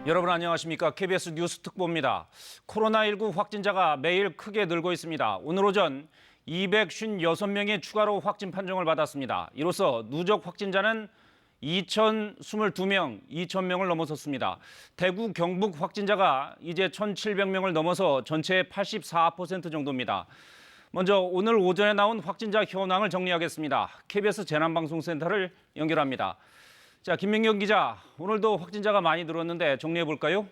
여러분 안녕하십니까? KBS 뉴스 특보입니다. 코로나19 확진자가 매일 크게 늘고 있습니다. 오늘 오전 256명이 추가로 확진 판정을 받았습니다. 이로써 누적 확진자는 2,022명, 2,000명을 넘어섰습니다. 대구, 경북 확진자가 이제 1,700명을 넘어서 전체의 84% 정도입니다. 먼저 오늘 오전에 나온 확진자 현황을 정리하겠습니다. KBS 재난방송센터를 연결합니다. 자, 김민경 기자, 오늘도 확진자가 많이 늘었는데 정리해 볼까요?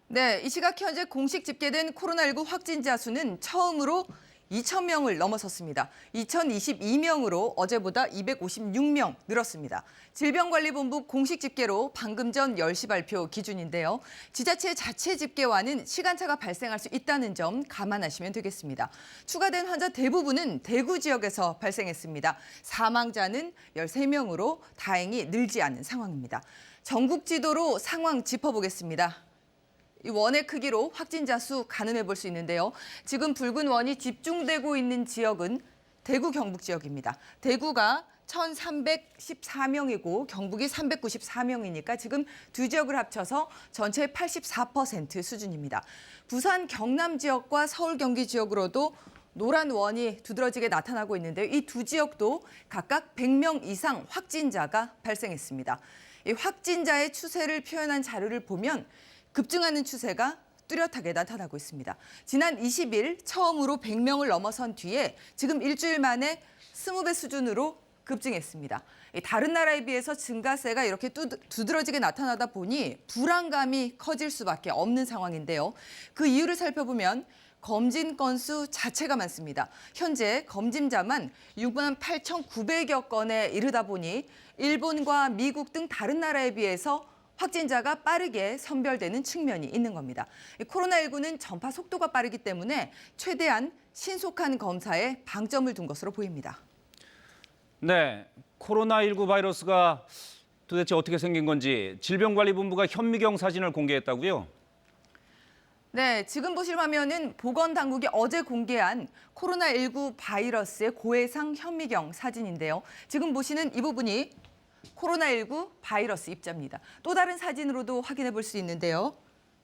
네, 이 시각 현재 공식 집계된 코로나19 확진자 수는 처음으로 2,000명을 넘어섰습니다. 2,022명으로 어제보다 256명 늘었습니다. 질병관리본부 공식 집계로 방금 전 10시 발표 기준인데요. 지자체 자체 집계와는 시간차가 발생할 수 있다는 점 감안하시면 되겠습니다. 추가된 환자 대부분은 대구 지역에서 발생했습니다. 사망자는 13명으로 다행히 늘지 않은 상황입니다. 전국 지도로 상황 짚어보겠습니다. 이 원의 크기로 확진자 수 가늠해 볼 수 있는데요. 지금 붉은 원이 집중되고 있는 지역은 대구 경북 지역입니다. 대구가 1,314명이고 경북이 394명이니까 지금 두 지역을 합쳐서 전체의 84% 수준입니다. 부산 경남 지역과 서울 경기 지역으로도 노란 원이 두드러지게 나타나고 있는데요. 이 두 지역도 각각 100명 이상 확진자가 발생했습니다. 이 확진자의 추세를 표현한 자료를 보면 급증하는 추세가 뚜렷하게 나타나고 있습니다. 지난 20일 처음으로 100명을 넘어선 뒤에 지금 일주일 만에 20배 수준으로 급증했습니다. 다른 나라에 비해서 증가세가 이렇게 두드러지게 나타나다 보니 불안감이 커질 수밖에 없는 상황인데요. 그 이유를 살펴보면 검진 건수 자체가 많습니다. 현재 검진자만 68,900여 건에 이르다 보니 일본과 미국 등 다른 나라에 비해서 확진자가 빠르게 선별되는 측면이 있는 겁니다. 코로나19는 전파 속도가 빠르기 때문에 최대한 신속한 검사에 방점을 둔 것으로 보입니다. 네, 코로나19 바이러스가 도대체 어떻게 생긴 건지 질병관리본부가 현미경 사진을 공개했다고요? 네, 지금 보실 화면은 보건당국이 어제 공개한 코로나19 바이러스의 고해상 현미경 사진인데요. 지금 보시는 이 부분이 코로나19 바이러스 입자입니다. 또 다른 사진으로도 확인해 볼 수 있는데요.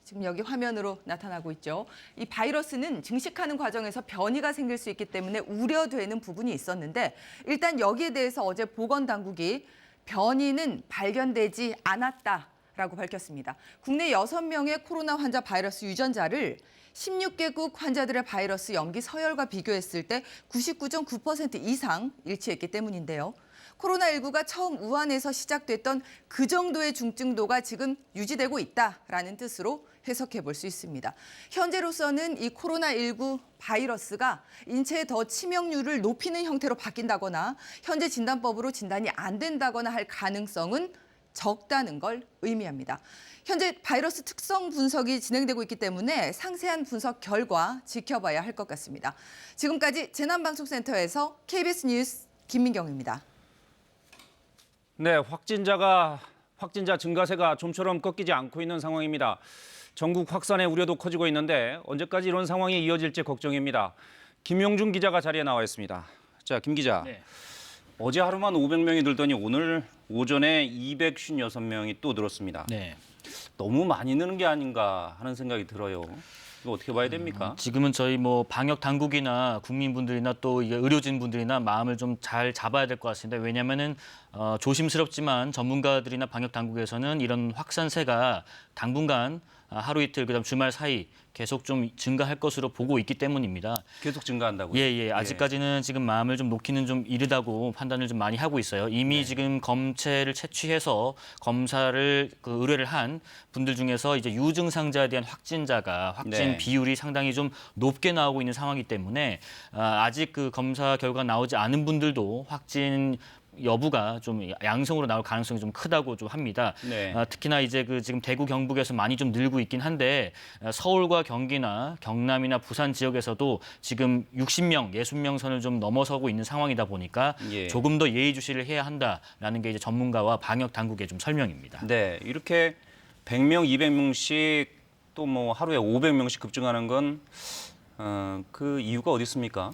지금 여기 화면으로 나타나고 있죠. 이 바이러스는 증식하는 과정에서 변이가 생길 수 있기 때문에 우려되는 부분이 있었는데 일단 여기에 대해서 어제 보건당국이 변이는 발견되지 않았다라고 밝혔습니다. 국내 6명의 코로나 환자 바이러스 유전자를 16개국 환자들의 바이러스 염기 서열과 비교했을 때 99.9% 이상 일치했기 때문인데요. 코로나19가 처음 우한에서 시작됐던 그 정도의 중증도가 지금 유지되고 있다라는 뜻으로 해석해 볼 수 있습니다. 현재로서는 이 코로나19 바이러스가 인체의 더 치명률을 높이는 형태로 바뀐다거나 현재 진단법으로 진단이 안 된다거나 할 가능성은 적다는 걸 의미합니다. 현재 바이러스 특성 분석이 진행되고 있기 때문에 상세한 분석 결과 지켜봐야 할 것 같습니다. 지금까지 재난방송센터에서 KBS 뉴스 김민경입니다. 네, 확진자 증가세가 좀처럼 꺾이지 않고 있는 상황입니다. 전국 확산의 우려도 커지고 있는데 언제까지 이런 상황이 이어질지 걱정입니다. 김용준 기자가 자리에 나와 있습니다. 자, 김 기자. 네. 어제 하루만 500명이 늘더니 오늘 오전에 256명이 또 늘었습니다. 네. 너무 많이 느는 게 아닌가 하는 생각이 들어요. 이거 어떻게 봐야 됩니까? 지금은 저희 방역 당국이나 국민분들이나 또 의료진분들이나 마음을 좀 잘 잡아야 될 것 같습니다. 왜냐하면은 조심스럽지만 전문가들이나 방역 당국에서는 이런 확산세가 당분간 하루 이틀 그다음 주말 사이 계속 좀 증가할 것으로 보고 있기 때문입니다. 계속 증가한다고요? 예. 아직까지는 지금 마음을 좀 놓기는 좀 이르다고 판단을 좀 많이 하고 있어요. 이미 지금 검체를 채취해서 검사를 의뢰를 한 분들 중에서 이제 유증상자에 대한 확진 비율이 상당히 좀 높게 나오고 있는 상황이기 때문에 아직 그 검사 결과 나오지 않은 분들도 확진 여부가 좀 양성으로 나올 가능성이 좀 크다고 좀 합니다. 네. 특히나 이제 지금 대구 경북에서 많이 좀 늘고 있긴 한데 서울과 경기나 경남이나 부산 지역에서도 지금 60명, 60명 선을 좀 넘어서고 있는 상황이다 보니까 조금 더 예의주시를 해야 한다라는 게 이제 전문가와 방역 당국의 좀 설명입니다. 네, 이렇게 100명, 200명씩 또 하루에 500명씩 급증하는 건 그 이유가 어디 있습니까?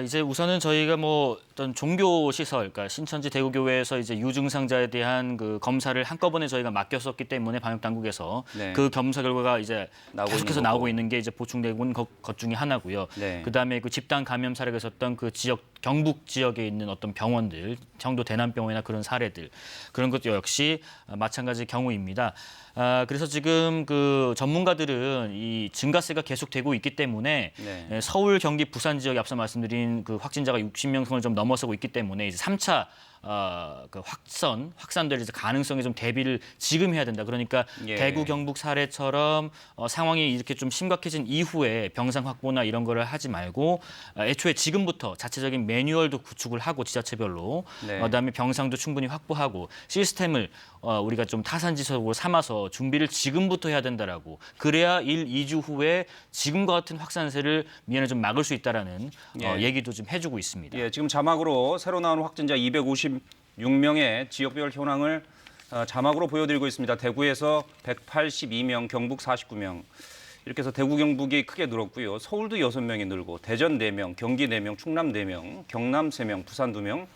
이제 우선은 저희가 뭐 어떤 종교 시설, 그러니까 신천지 대구교회에서 이제 유증상자에 대한 그 검사를 한꺼번에 저희가 맡겼었기 때문에 방역 당국에서 네. 그 검사 결과가 이제 나오고 계속해서 있는 나오고 거고. 있는 게 이제 보충되고 있는 것 중에 하나고요. 네. 그다음에 그 집단 감염 사례가 있었던 그 지역 경북 지역에 있는 어떤 병원들, 청도 대남병원이나 그런 사례들 그런 것도 역시 마찬가지 경우입니다. 그래서 지금 그 전문가들은 이 증가세가 계속되고 있기 때문에 네. 서울, 경기, 부산 지역에 앞서 말씀드린 그 확진자가 60명 선을 좀 넘어서고 있기 때문에 이제 3차 그 확산될 이제 가능성에 좀 대비를 지금 해야 된다. 그러니까 예. 대구, 경북 사례처럼 상황이 이렇게 좀 심각해진 이후에 병상 확보나 이런 거를 하지 말고 애초에 지금부터 자체적인 매뉴얼도 구축을 하고 지자체별로 네. 그다음에 병상도 충분히 확보하고 시스템을 우리가 좀 타산지석으로 삼아서 준비를 지금부터 해야 된다라고 그래야 1, 2주 후에 지금과 같은 확산세를 미연에 좀 막을 수 있다라는 예. 얘기도 좀 해주고 있습니다. 예, 지금 자막으로 새로 나온 확진자 256명의 지역별 현황을 자막으로 보여드리고 있습니다. 대구에서 182명, 경북 49명. 이렇게 해서 대구, 경북이 크게 늘었고요. 서울도 6명이 늘고 대전 4명, 경기 4명, 충남 4명, 경남 3명, 부산 2명,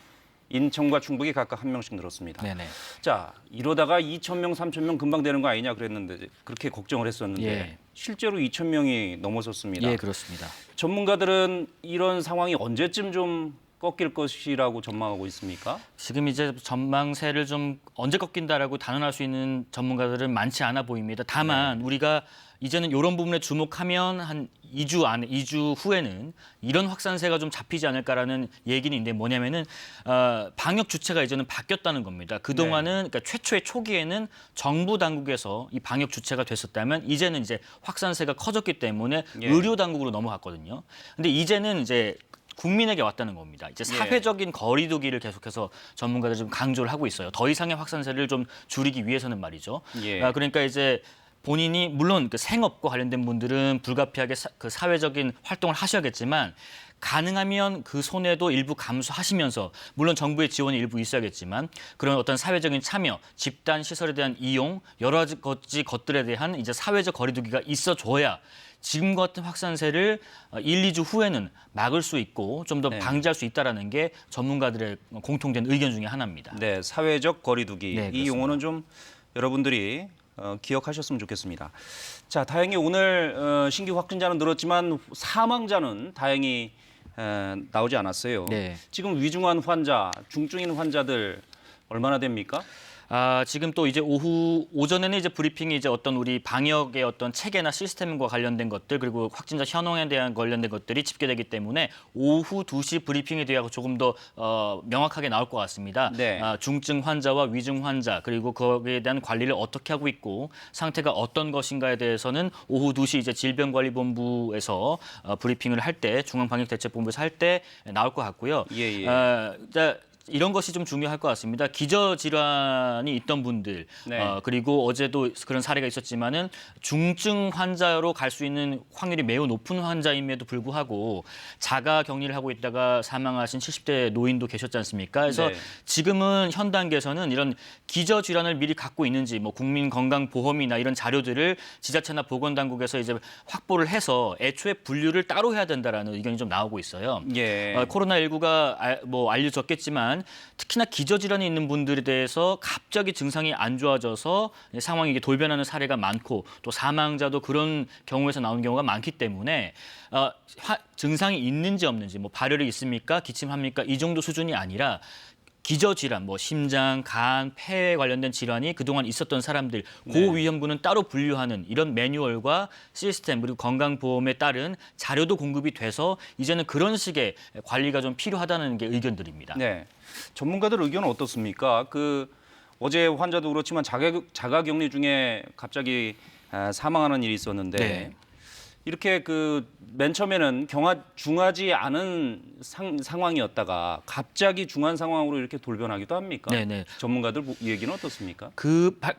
인천과 충북이 각각 1명씩 늘었습니다. 네네. 자, 이러다가 2,000명, 3,000명 금방 되는 거 아니냐 그랬는데 그렇게 걱정을 했었는데 예. 실제로 2,000명이 넘어섰습니다. 예, 그렇습니다. 전문가들은 이런 상황이 언제쯤 좀 꺾일 것이라고 전망하고 있습니까? 지금 이제 전망세를 좀 언제 꺾인다라고 단언할 수 있는 전문가들은 많지 않아 보입니다. 다만 우리가 이제는 이런 부분에 주목하면 한 2주 후에는 이런 확산세가 좀 잡히지 않을까라는 얘기는 있는데 뭐냐면은 방역 주체가 이제는 바뀌었다는 겁니다. 그동안은 그러니까 최초의 초기에는 정부 당국에서 이 방역 주체가 됐었다면 이제는 이제 확산세가 커졌기 때문에 예. 의료 당국으로 넘어갔거든요. 근데 이제는 이제 국민에게 왔다는 겁니다. 이제 사회적인 거리두기를 계속해서 전문가들이 좀 강조를 하고 있어요. 더 이상의 확산세를 좀 줄이기 위해서는 말이죠. 예. 그러니까 이제 본인이 물론 그 생업과 관련된 분들은 불가피하게 그 사회적인 활동을 하셔야겠지만 가능하면 그 손해도 일부 감수하시면서 물론 정부의 지원이 일부 있어야겠지만 그런 어떤 사회적인 참여, 집단 시설에 대한 이용 여러 가지 것들에 대한 이제 사회적 거리두기가 있어줘야 지금 같은 확산세를 1, 2주 후에는 막을 수 있고 좀 더 네. 방지할 수 있다라는 게 전문가들의 공통된 의견 중에 하나입니다. 네, 사회적 거리두기. 네, 이 그렇습니다. 용어는 좀 여러분들이 기억하셨으면 좋겠습니다. 자, 다행히 오늘 신규 확진자는 늘었지만 사망자는 다행히 나오지 않았어요. 네. 지금 위중한 환자, 중증인 환자들 얼마나 됩니까? 지금 또 이제 오전에는 이제 브리핑이 이제 어떤 우리 방역의 어떤 체계나 시스템과 관련된 것들 그리고 확진자 현황에 대한 관련된 것들이 집계되기 때문에 오후 2시 브리핑에 대하여 조금 더 명확하게 나올 것 같습니다. 네. 중증 환자와 위중 환자 그리고 거기에 대한 관리를 어떻게 하고 있고 상태가 어떤 것인가에 대해서는 오후 2시 이제 질병관리본부에서 브리핑을 할 때 중앙방역대책본부에서 할 때 나올 것 같고요. 예, 예. 이런 것이 좀 중요할 것 같습니다. 기저질환이 있던 분들, 네. 그리고 어제도 그런 사례가 있었지만은 중증 환자로 갈 수 있는 확률이 매우 높은 환자임에도 불구하고 자가 격리를 하고 있다가 사망하신 70대 노인도 계셨지 않습니까? 그래서 네. 지금은 현 단계에서는 이런 기저질환을 미리 갖고 있는지 뭐 국민건강보험이나 이런 자료들을 지자체나 보건당국에서 이제 확보를 해서 애초에 분류를 따로 해야 된다라는 의견이 좀 나오고 있어요. 예. 코로나19가 알려졌겠지만 특히나 기저질환이 있는 분들에 대해서 갑자기 증상이 안 좋아져서 상황이 이게 돌변하는 사례가 많고 또 사망자도 그런 경우에서 나오는 경우가 많기 때문에 증상이 있는지 없는지 뭐 발열이 있습니까? 기침합니까? 이 정도 수준이 아니라 기저질환, 뭐 심장, 간, 폐에 관련된 질환이 그동안 있었던 사람들, 고위험군은 따로 분류하는 이런 매뉴얼과 시스템 그리고 건강보험에 따른 자료도 공급이 돼서 이제는 그런 식의 관리가 좀 필요하다는 게 의견들입니다. 네. 전문가들 의견은 어떻습니까? 어제 환자도 그렇지만 자가격리 중에 갑자기 사망하는 일이 있었는데 네. 이렇게 맨 처음에는 중하지 않은 상황이었다가 갑자기 중한 상황으로 이렇게 돌변하기도 합니까? 네네. 전문가들 얘기는 어떻습니까?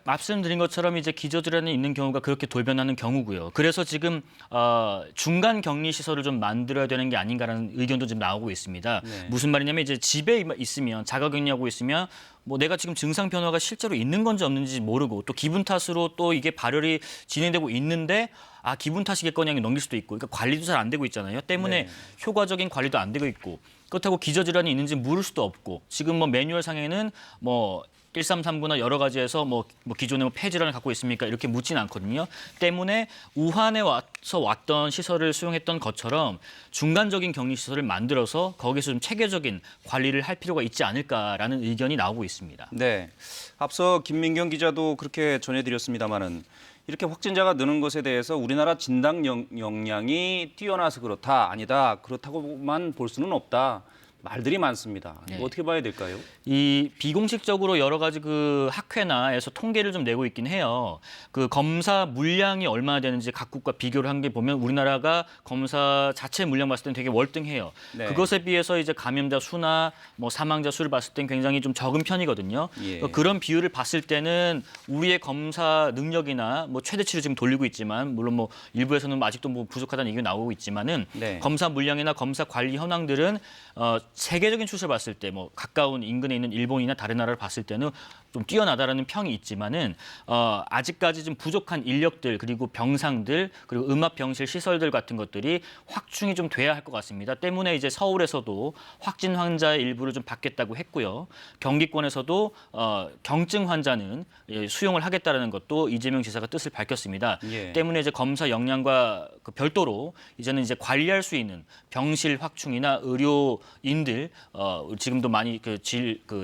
말씀드린 것처럼 이제 기저질환이 있는 경우가 그렇게 돌변하는 경우고요. 그래서 지금 중간 격리 시설을 좀 만들어야 되는 게 아닌가라는 의견도 지금 나오고 있습니다. 네. 무슨 말이냐면 이제 집에 있으면 자가격리하고 있으면 뭐 내가 지금 증상 변화가 실제로 있는 건지 없는지 모르고 또 기분 탓으로 또 이게 발열이 진행되고 있는데 기분 탓이겠거니 하고 넘길 수도 있고, 그러니까 관리도 잘 안 되고 있잖아요. 때문에 네. 효과적인 관리도 안 되고 있고, 그렇다고 기저질환이 있는지 물을 수도 없고, 지금 뭐 매뉴얼 상에는 뭐 1339나 여러 가지에서 뭐 기존에 폐질환을 갖고 있습니까? 이렇게 묻지는 않거든요. 때문에 우한에 와서 왔던 시설을 수용했던 것처럼 중간적인 격리 시설을 만들어서 거기서 좀 체계적인 관리를 할 필요가 있지 않을까라는 의견이 나오고 있습니다. 네, 앞서 김민경 기자도 그렇게 전해드렸습니다마는 이렇게 확진자가 느는 것에 대해서 우리나라 진단 역량이 뛰어나서 그렇다, 아니다, 그렇다고만 볼 수는 없다. 말들이 많습니다. 네. 이거 어떻게 봐야 될까요? 이 비공식적으로 여러 가지 그 학회나에서 통계를 좀 내고 있긴 해요. 그 검사 물량이 얼마나 되는지 각국과 비교를 한 게 보면 우리나라가 검사 자체 물량 봤을 때는 되게 월등해요. 네. 그것에 비해서 이제 감염자 수나 뭐 사망자 수를 봤을 땐 굉장히 좀 적은 편이거든요. 예. 그런 비율을 봤을 때는 우리의 검사 능력이나 뭐 최대치를 지금 돌리고 있지만, 물론 뭐 일부에서는 아직도 뭐 부족하다는 얘기가 나오고 있지만은 네. 검사 물량이나 검사 관리 현황들은 세계적인 추세를 봤을 때 뭐 가까운 인근에 있는 일본이나 다른 나라를 봤을 때는 좀 뛰어나다라는 평이 있지만은 아직까지 좀 부족한 인력들, 그리고 병상들, 그리고 음압병실 시설들 같은 것들이 확충이 좀 돼야 할 것 같습니다. 때문에 이제 서울에서도 확진 환자의 일부를 좀 받겠다고 했고요. 경기권에서도 경증 환자는 수용을 하겠다라는 것도 이재명 지사가 뜻을 밝혔습니다. 예. 때문에 이제 검사 역량과 그 별도로 이제는 이제 관리할 수 있는 병실 확충이나 의료인들 지금도 많이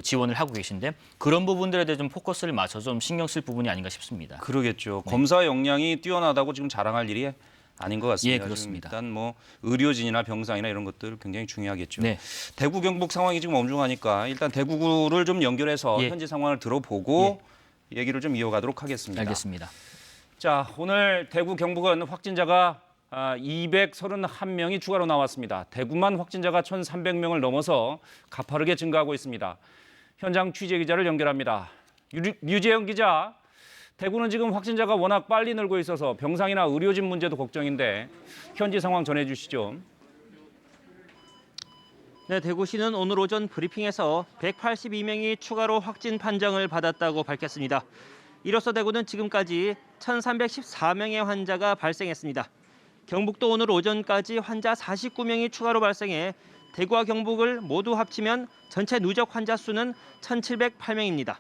지원을 하고 계신데, 그런 부분들에 대해 좀 포커스를 맞춰서 좀 신경 쓸 부분이 아닌가 싶습니다. 그러겠죠. 검사 역량이 뛰어나다고 지금 자랑할 일이 아닌 것 같습니다. 예, 그렇습니다. 지금 일단 뭐 의료진이나 병상이나 이런 것들 굉장히 중요하겠죠. 네. 대구 경북 상황이 지금 엄중하니까 일단 대구를 좀 연결해서 예. 현지 상황을 들어보고 얘기를 좀 이어가도록 하겠습니다. 알겠습니다. 자, 오늘 대구 경북은 확진자가 231명이 추가로 나왔습니다. 대구만 확진자가 1,300명을 넘어서 가파르게 증가하고 있습니다. 현장 취재 기자를 연결합니다. 류재영 기자, 대구는 지금 확진자가 워낙 빨리 늘고 있어서 병상이나 의료진 문제도 걱정인데 현지 상황 전해주시죠. 네, 대구시는 오늘 오전 브리핑에서 182명이 추가로 확진 판정을 받았다고 밝혔습니다. 이로써 대구는 지금까지 1,314명의 환자가 발생했습니다. 경북도 오늘 오전까지 환자 49명이 추가로 발생해 대구와 경북을 모두 합치면 전체 누적 환자 수는 1,708명입니다.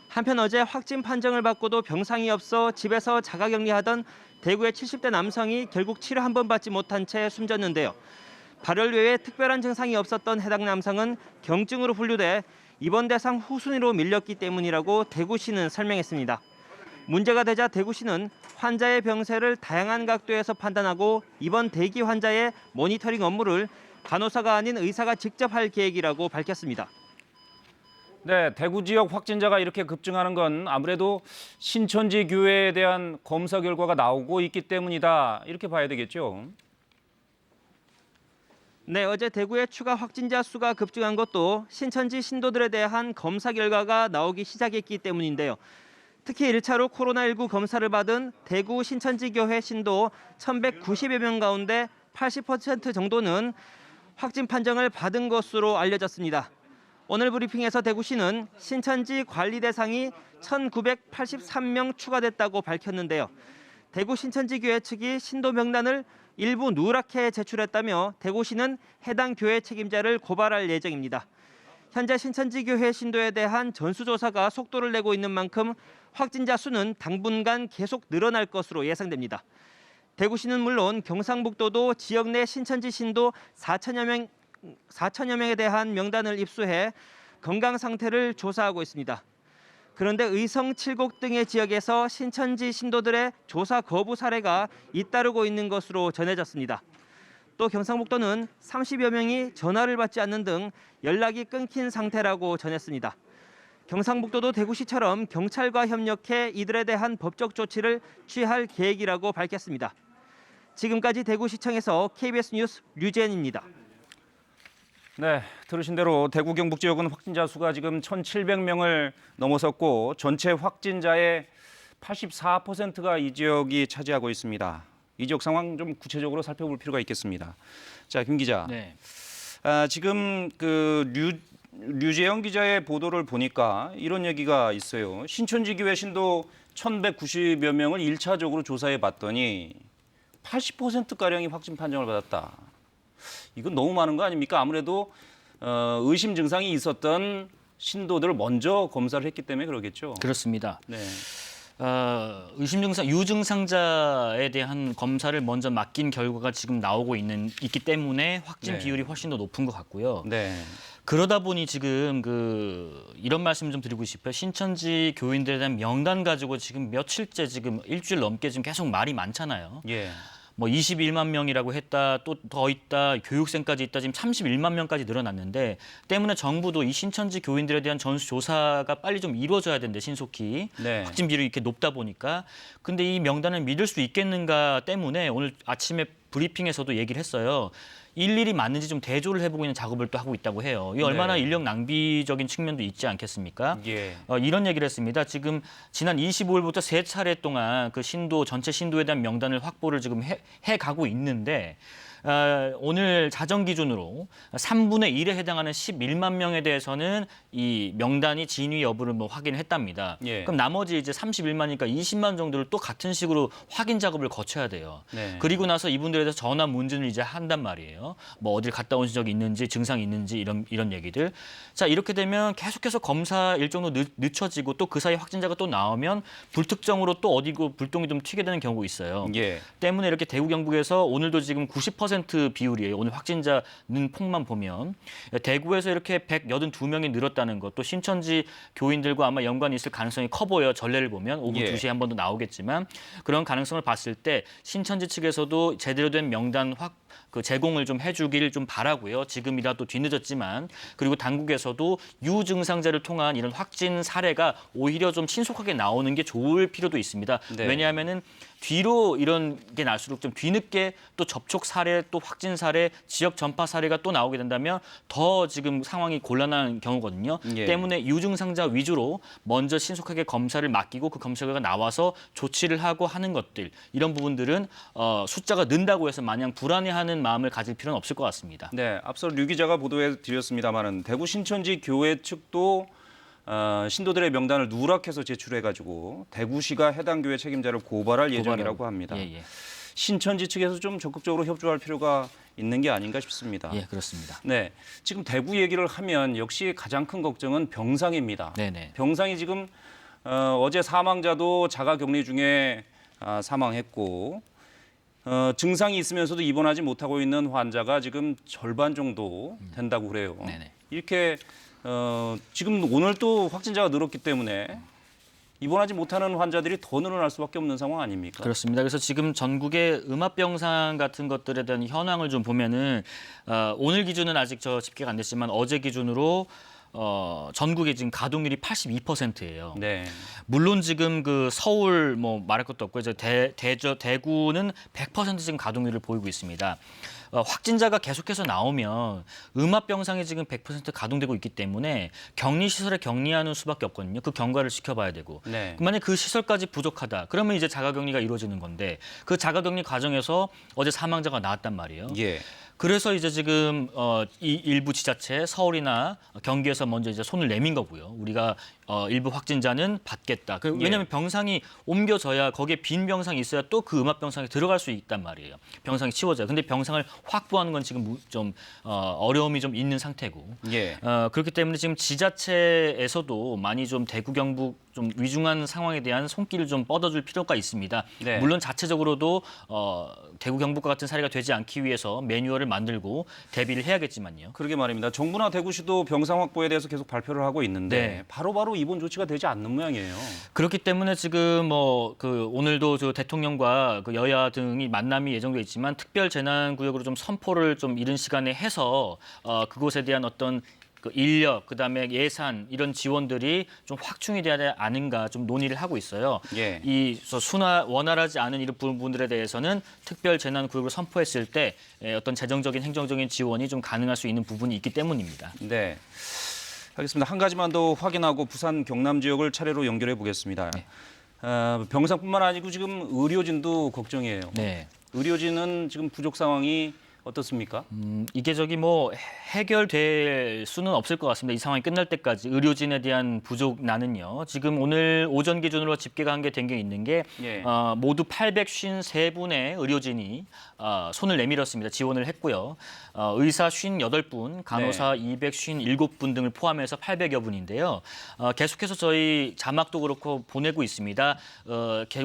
한편 어제 확진 판정을 받고도 병상이 없어 집에서 자가격리하던 대구의 70대 남성이 결국 치료 한 번 받지 못한 채 숨졌는데요. 발열 외에 특별한 증상이 없었던 해당 남성은 경증으로 분류돼 입원 대상 후순위로 밀렸기 때문이라고 대구시는 설명했습니다. 문제가 되자 대구시는 환자의 병세를 다양한 각도에서 판단하고 입원 대기 환자의 모니터링 업무를 간호사가 아닌 의사가 직접 할 계획이라고 밝혔습니다. 네, 대구 지역 확진자가 이렇게 급증하는 건 아무래도 신천지 교회에 대한 검사 결과가 나오고 있기 때문이다. 이렇게 봐야 되겠죠. 네, 어제 대구의 추가 확진자 수가 급증한 것도 신천지 신도들에 대한 검사 결과가 나오기 시작했기 때문인데요. 특히 1차로 코로나19 검사를 받은 대구 신천지교회 신도 1,190여 명 가운데 80% 정도는 확진 판정을 받은 것으로 알려졌습니다. 오늘 브리핑에서 대구시는 신천지 관리 대상이 1,983명 추가됐다고 밝혔는데요. 대구 신천지교회 측이 신도 명단을 일부 누락해 제출했다며 대구시는 해당 교회 책임자를 고발할 예정입니다. 현재 신천지교회 신도에 대한 전수조사가 속도를 내고 있는 만큼 확진자 수는 당분간 계속 늘어날 것으로 예상됩니다. 대구시는 물론 경상북도도 지역 내 신천지 신도 4천여 명에 대한 명단을 입수해 건강 상태를 조사하고 있습니다. 그런데 의성, 칠곡 등의 지역에서 신천지 신도들의 조사 거부 사례가 잇따르고 있는 것으로 전해졌습니다. 또 경상북도는 30여 명이 전화를 받지 않는 등 연락이 끊긴 상태라고 전했습니다. 경상북도도 대구시처럼 경찰과 협력해 이들에 대한 법적 조치를 취할 계획이라고 밝혔습니다. 지금까지 대구시청에서 KBS 뉴스 류재현입니다. 네, 들으신 대로 대구 경북 지역은 확진자 수가 지금 1,700명을 넘어섰고 전체 확진자의 84%가 이 지역이 차지하고 있습니다. 이 지역 상황 좀 구체적으로 살펴볼 필요가 있겠습니다. 자, 김 기자. 네. 지금 류재영 기자의 보도를 보니까 이런 얘기가 있어요. 신천지 교회 신도 1,190여 명을 1차적으로 조사해 봤더니 80%가량이 확진 판정을 받았다. 이건 너무 많은 거 아닙니까? 아무래도 의심 증상이 있었던 신도들을 먼저 검사를 했기 때문에 그러겠죠. 그렇습니다. 네. 의심 증상, 유증상자에 대한 검사를 먼저 맡긴 결과가 지금 나오고 있기 때문에 확진 네. 비율이 훨씬 더 높은 것 같고요. 네. 그러다 보니 지금 이런 말씀 좀 드리고 싶어요. 신천지 교인들에 대한 명단 가지고 지금 며칠째 지금 일주일 넘게 지금 계속 말이 많잖아요. 예. 뭐 21만 명이라고 했다, 또 더 있다, 교육생까지 있다, 지금 31만 명까지 늘어났는데 때문에 정부도 이 신천지 교인들에 대한 전수조사가 빨리 좀 이루어져야 되는데 신속히 네. 확진 비율이 이렇게 높다 보니까 근데 이 명단을 믿을 수 있겠는가 때문에 오늘 아침에 브리핑에서도 얘기를 했어요. 일일이 맞는지 좀 대조를 해보고 있는 작업을 또 하고 있다고 해요. 이 얼마나 네. 인력 낭비적인 측면도 있지 않겠습니까? 예. 이런 얘기를 했습니다. 지금 지난 25일부터 3차례 동안 그 전체 신도에 대한 명단을 확보를 지금 해 가고 있는데 오늘 자정 기준으로 3분의 1에 해당하는 11만 명에 대해서는 이 명단이 진위 여부를 뭐 확인을 했답니다. 예. 그럼 나머지 이제 31만이니까 20만 정도를 또 같은 식으로 확인 작업을 거쳐야 돼요. 네. 그리고 나서 이분들에 대해서 전화 문진을 이제 한단 말이에요. 뭐 어딜 갔다 오신 적이 있는지, 증상이 있는지 이런 얘기들. 자, 이렇게 되면 계속해서 검사 일정도 늦춰지고 또 그 사이 확진자가 또 나오면 불특정으로 또 어디고 불똥이 좀 튀게 되는 경우가 있어요. 예. 때문에 이렇게 대구 경북에서 오늘도 지금 90% 비율이에요. 오늘 확진자 는폭만 보면 대구에서 이렇게 182명이 늘었다는 것, 또 신천지 교인들과 아마 연관이 있을 가능성이 커 보여. 전례를 보면 오후 예. 2시에 한 번 더 나오겠지만 그런 가능성을 봤을 때 신천지 측에서도 제대로 된 명단 제공을 좀 해주길 좀 바라고요. 지금이라도 뒤늦었지만 그리고 당국에서도 유증상자를 통한 이런 확진 사례가 오히려 좀 신속하게 나오는 게 좋을 필요도 있습니다. 네. 왜냐하면은 뒤로 이런 게 날수록 좀 뒤늦게 또 접촉 사례, 또 확진 사례, 지역 전파 사례가 또 나오게 된다면 더 지금 상황이 곤란한 경우거든요. 예. 때문에 유증상자 위주로 먼저 신속하게 검사를 맡기고 그 검사 결과가 나와서 조치를 하고 하는 것들 이런 부분들은 숫자가 는다고 해서 마냥 불안해하는 마음을 가질 필요는 없을 것 같습니다. 네, 앞서 류 기자가 보도해 드렸습니다마는 대구 신천지 교회 측도 신도들의 명단을 누락해서 제출해가지고 대구시가 해당 교회 책임자를 고발할 예정이라고 합니다. 예. 신천지 측에서 좀 적극적으로 협조할 필요가 있는 게 아닌가 싶습니다. 예, 그렇습니다. 네, 지금 대구 얘기를 하면 역시 가장 큰 걱정은 병상입니다. 네네. 병상이 지금 어제 사망자도 자가격리 중에 사망했고 증상이 있으면서도 입원하지 못하고 있는 환자가 지금 절반 정도 된다고 그래요. 네네. 이렇게 지금 오늘 또 확진자가 늘었기 때문에 입원하지 못하는 환자들이 더 늘어날 수밖에 없는 상황 아닙니까? 그렇습니다. 그래서 지금 전국의 음압병상 같은 것들에 대한 현황을 좀 보면은 오늘 기준은 아직 집계가 안 됐지만 어제 기준으로 전국의 지금 가동률이 82%예요. 네. 물론 지금 그 서울 뭐 말할 것도 없고 이제 대구는 100% 지금 가동률을 보이고 있습니다. 확진자가 계속해서 나오면 음압병상이 지금 100% 가동되고 있기 때문에 격리시설에 격리하는 수밖에 없거든요. 그 경과를 지켜봐야 되고. 네. 만약 그 시설까지 부족하다. 그러면 이제 자가격리가 이루어지는 건데 그 자가격리 과정에서 어제 사망자가 나왔단 말이에요. 예. 그래서 이제 지금 이 일부 지자체 서울이나 경기에서 먼저 이제 손을 내민 거고요. 우리가 일부 확진자는 받겠다. 왜냐하면 병상이 옮겨져야 거기에 빈 병상이 있어야 또 그 음압병상에 들어갈 수 있단 말이에요. 병상이 치워져요. 근데 병상을 확보하는 건 지금 좀 어려움이 좀 있는 상태고. 예. 그렇기 때문에 지금 지자체에서도 많이 좀 대구 경북 좀 위중한 상황에 대한 손길을 좀 뻗어줄 필요가 있습니다. 네. 물론 자체적으로도 대구 경북과 같은 사례가 되지 않기 위해서 매뉴얼을 만들고 대비를 해야겠지만요. 그러게 말입니다. 정부나 대구시도 병상 확보에 대해서 계속 발표를 하고 있는데 네. 바로바로 입원 조치가 되지 않는 모양이에요. 그렇기 때문에 지금 오늘도 저 대통령과 그 여야 등이 만남이 예정돼 있지만 특별 재난 구역으로 좀 선포를 좀 이른 시간에 해서 그곳에 대한 어떤 그 인력, 그다음에 예산 이런 지원들이 좀 확충이 돼야 하는가 좀 논의를 하고 있어요. 예. 이 원활하지 않은 이런 부분들에 대해서는 특별 재난 구역을 선포했을 때 어떤 재정적인 행정적인 지원이 좀 가능할 수 있는 부분이 있기 때문입니다. 네. 알겠습니다. 한 가지만 더 확인하고 부산 경남 지역을 차례로 연결해 보겠습니다. 네. 병상뿐만 아니고 지금 의료진도 걱정이에요. 네. 의료진은 지금 부족 상황이 어떻습니까? 이게 뭐 해결될 수는 없을 것 같습니다. 이 상황이 끝날 때까지 의료진에 대한 부족난은요. 지금 오늘 오전 기준으로 집계가 한 게 된 게 있는 게 예. 모두 853분의 의료진이 손을 내밀었습니다. 지원을 했고요. 의사 58분, 간호사 257분 등을 포함해서 800여 분인데요. 계속해서 저희 자막도 그렇고 보내고 있습니다.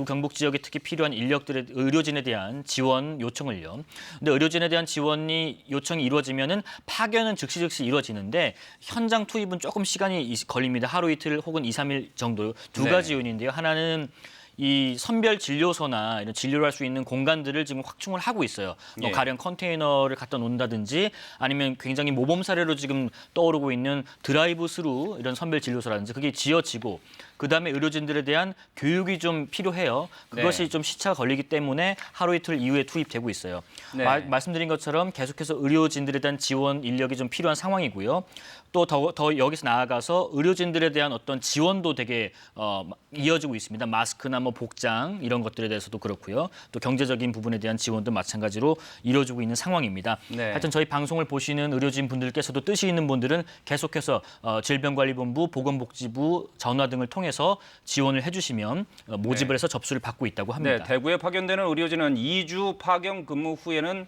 경북 지역에 특히 필요한 인력들의 의료진에 대한 지원 요청을요. 근데 의료진에 대한 지원이 요청이 이루어지면은 파견은 즉시 이루어지는데 현장 투입은 조금 시간이 걸립니다. 하루 이틀 혹은 2, 3일 정도 두 네. 가지 요인인데요. 하나는 이 선별 진료소나 이런 진료를 할 수 있는 공간들을 지금 확충을 하고 있어요. 예. 가령 컨테이너를 갖다 놓는다든지 아니면 굉장히 모범 사례로 지금 떠오르고 있는 드라이브 스루 이런 선별 진료소라든지 그게 지어지고 그다음에 의료진들에 대한 교육이 좀 필요해요. 그것이 네. 좀 시차가 걸리기 때문에 하루 이틀 이후에 투입되고 있어요. 네. 말씀드린 것처럼 계속해서 의료진들에 대한 지원 인력이 좀 필요한 상황이고요. 또 더 여기서 나아가서 의료진들에 대한 어떤 지원도 되게 이어지고 있습니다. 마스크나 뭐 복장 이런 것들에 대해서도 그렇고요. 또 경제적인 부분에 대한 지원도 마찬가지로 이루어지고 있는 상황입니다. 네. 하여튼 저희 방송을 보시는 의료진 분들께서도 뜻이 있는 분들은 계속해서 질병관리본부, 보건복지부 전화 등을 통해서 지원을 해주시면 모집을 해서 접수를 받고 있다고 합니다. 네, 대구에 파견되는 의료진은 2주 파견 근무 후에는